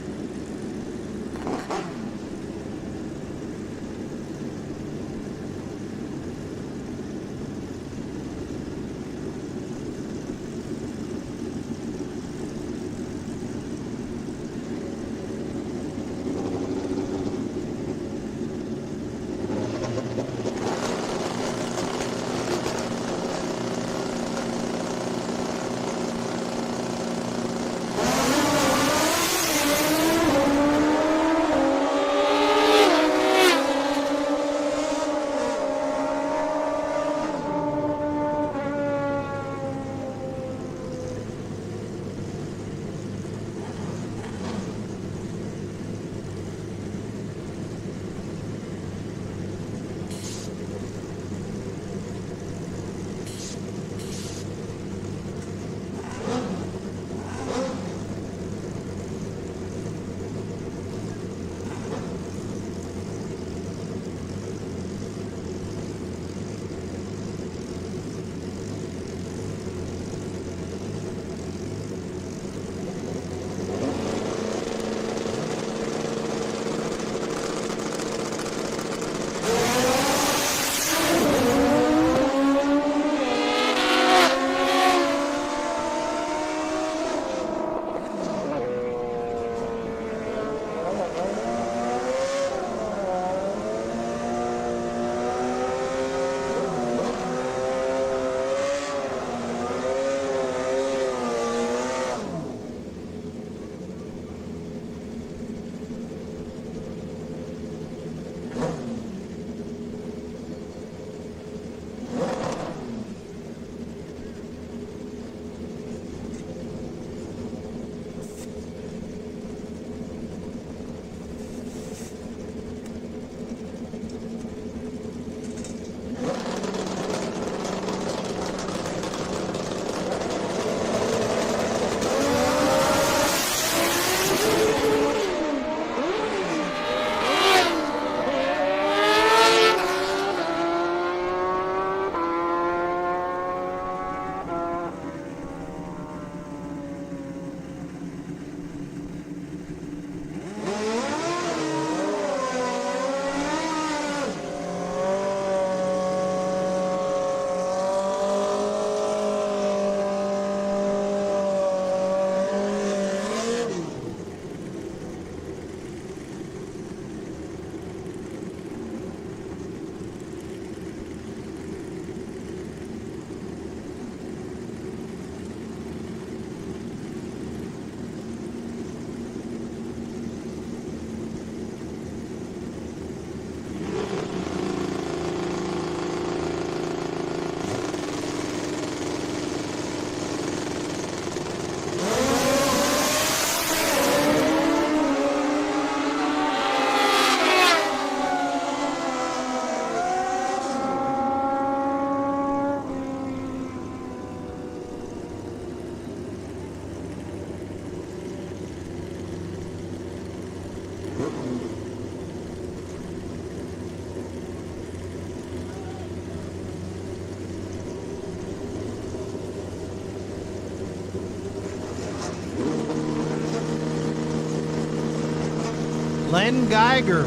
Len Geiger,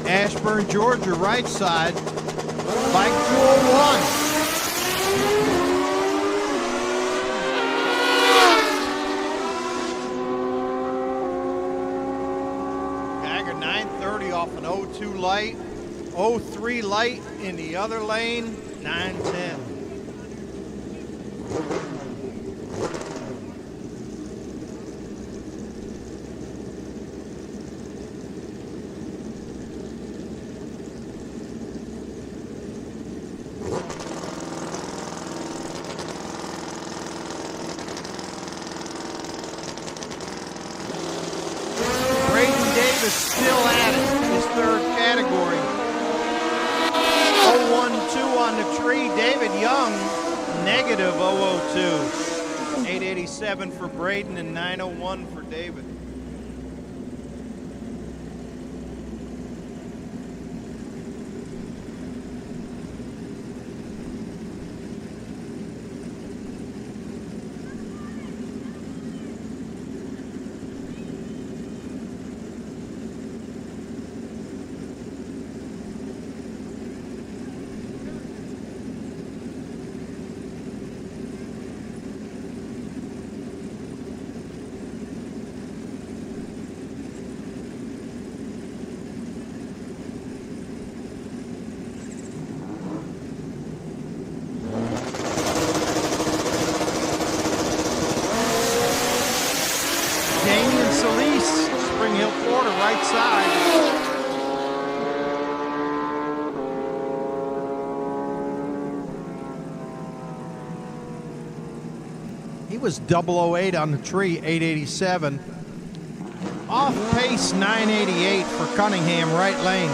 Ashburn, Georgia, right side. Bike 201. Geiger 930 off an 02 light. 03 light in the other lane, 910. Still at it, his third category. 012 on on the tree, David Young, negative 002. 887 for Braden and 901 for David. Right side. He was 008 on the tree, 887. Off pace 988 for Cunningham, right lane.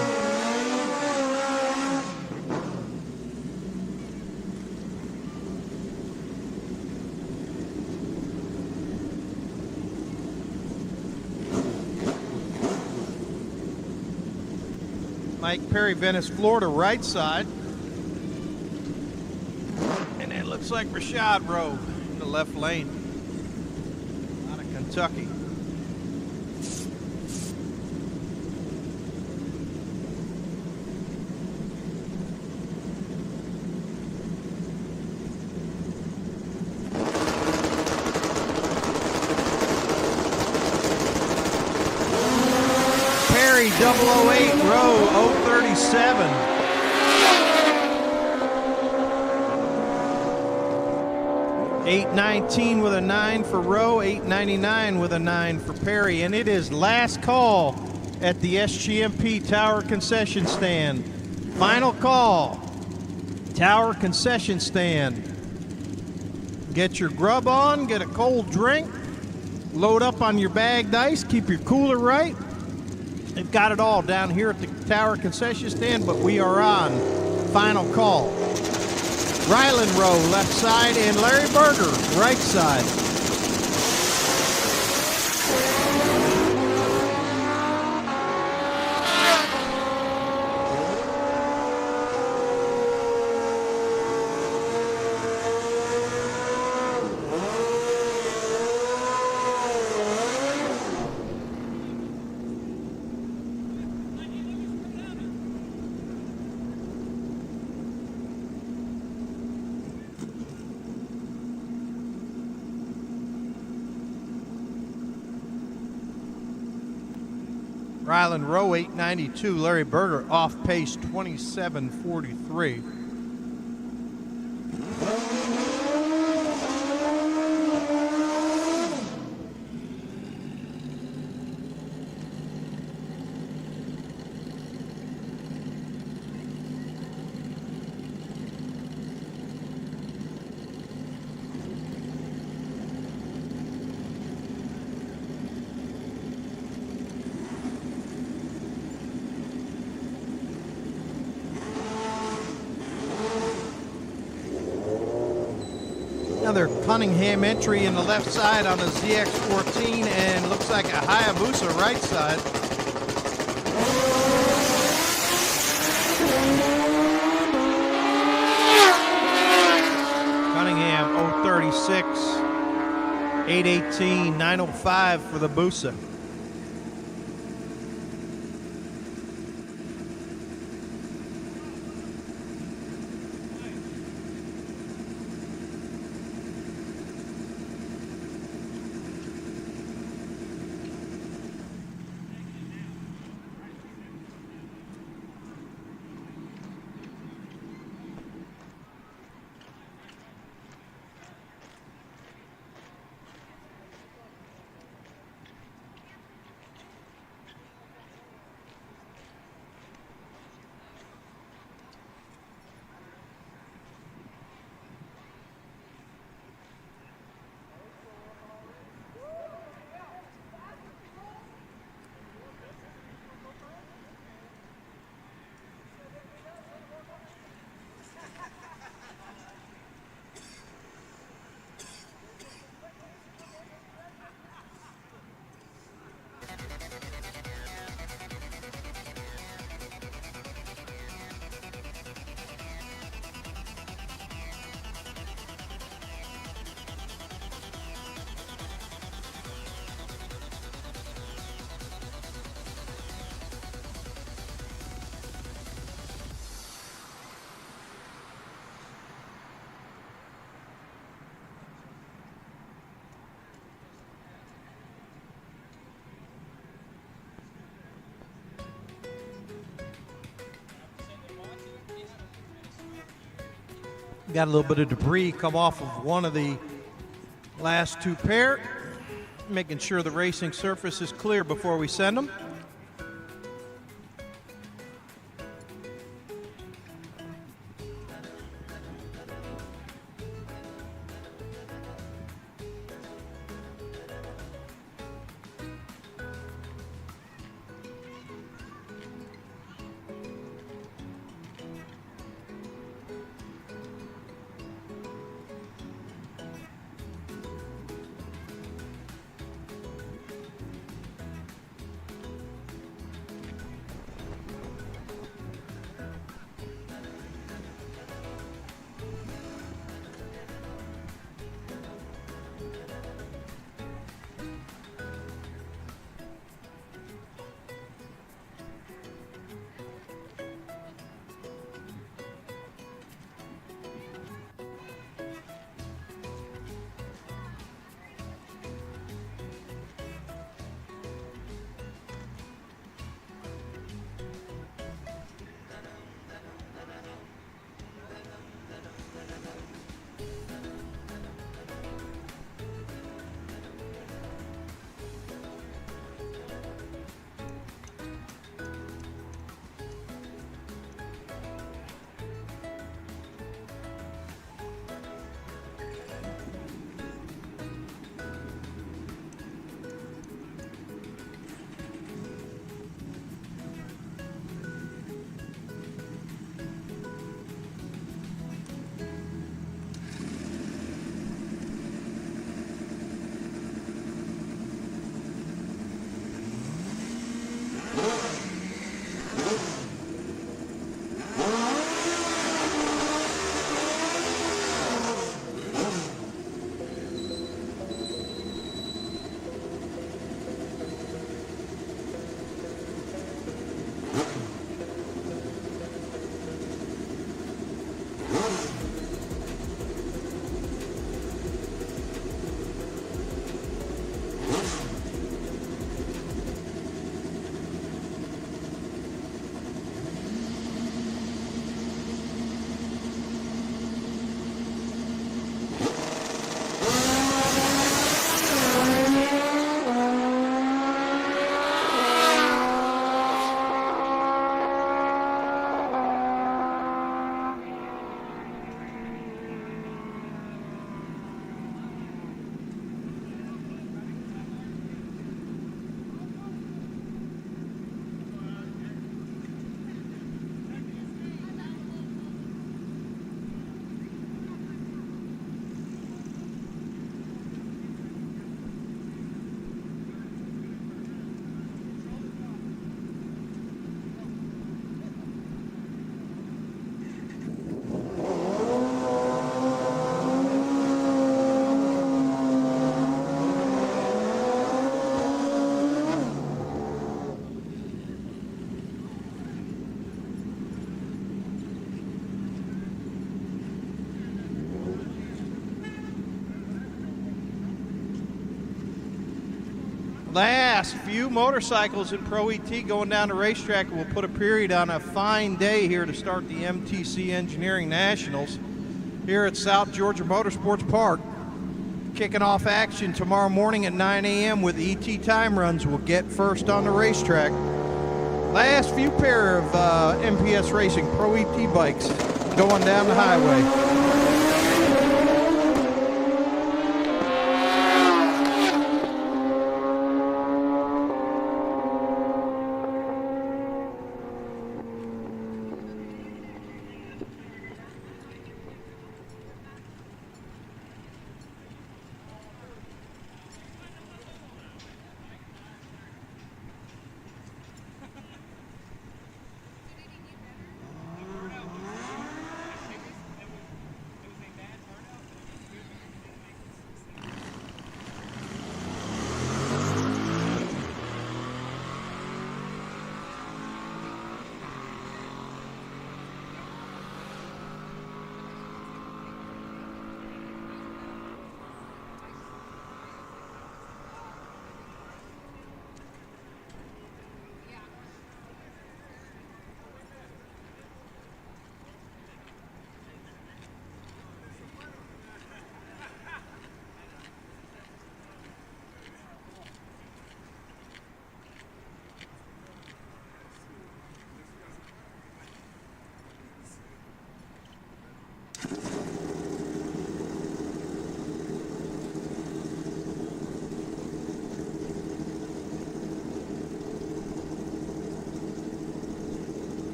Mike Perry, Venice, Florida, right side. And it looks like Rashad Rowe in the left lane out of Kentucky. Perry, 008, Rowe, 037. $819 with a 9 for Rowe, $899 with a 9 for Perry, and it is last call at the SGMP Tower Concession Stand. Final call, Tower Concession Stand. Get your grub on, get a cold drink, load up on your bagged ice, keep your cooler right. They've got it all down here at the Tower Concession Stand, but we are on final call. Ryland Rowe, left side, and Larry Berger, right side. Ryland Rowe, 892. Larry Berger, off pace, 27:43. Another Cunningham entry in the left side on a ZX14, and looks like a Hayabusa right side. Cunningham 036, 818, 905 for the Busa. Got a little bit of debris come off of one of the last two pair, making sure the racing surface is clear before we send them. Last few motorcycles in Pro ET going down the racetrack. We'll put a period on a fine day here to start the MTC Engineering Nationals here at South Georgia Motorsports Park. Kicking off action tomorrow morning at 9 a.m. with ET time runs. We'll get first on the racetrack. Last few pair of MPS Racing Pro ET bikes going down the highway.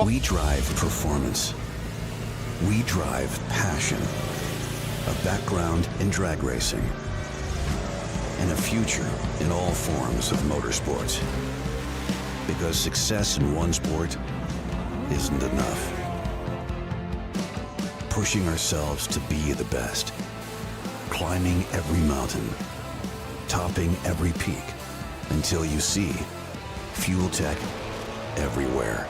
We drive performance. We drive passion. A background in drag racing. And a future in all forms of motorsports. Because success in one sport isn't enough. Pushing ourselves to be the best. Climbing every mountain. Topping every peak. Until you see Fuel Tech everywhere.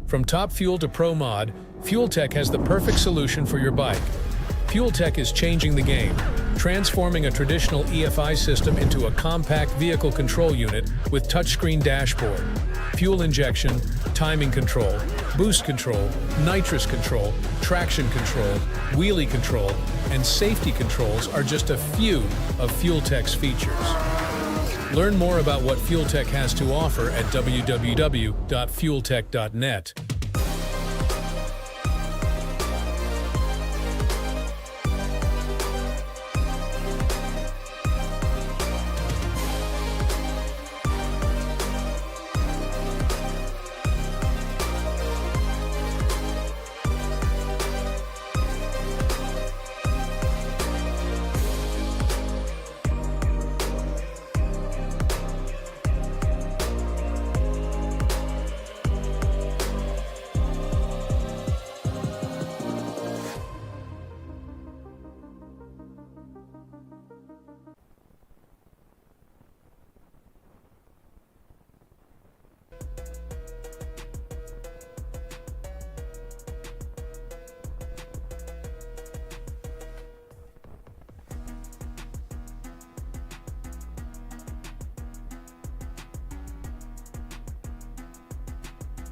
From top fuel to pro mod, Fuel Tech has the perfect solution for your bike. Fuel Tech is changing the game, transforming a traditional EFI system into a compact vehicle control unit with touchscreen dashboard. Fuel injection, timing control, boost control, nitrous control, traction control, wheelie control, and safety controls are just a few of Fuel Tech's features. Learn more about what Fuel Tech has to offer at www.fueltech.net.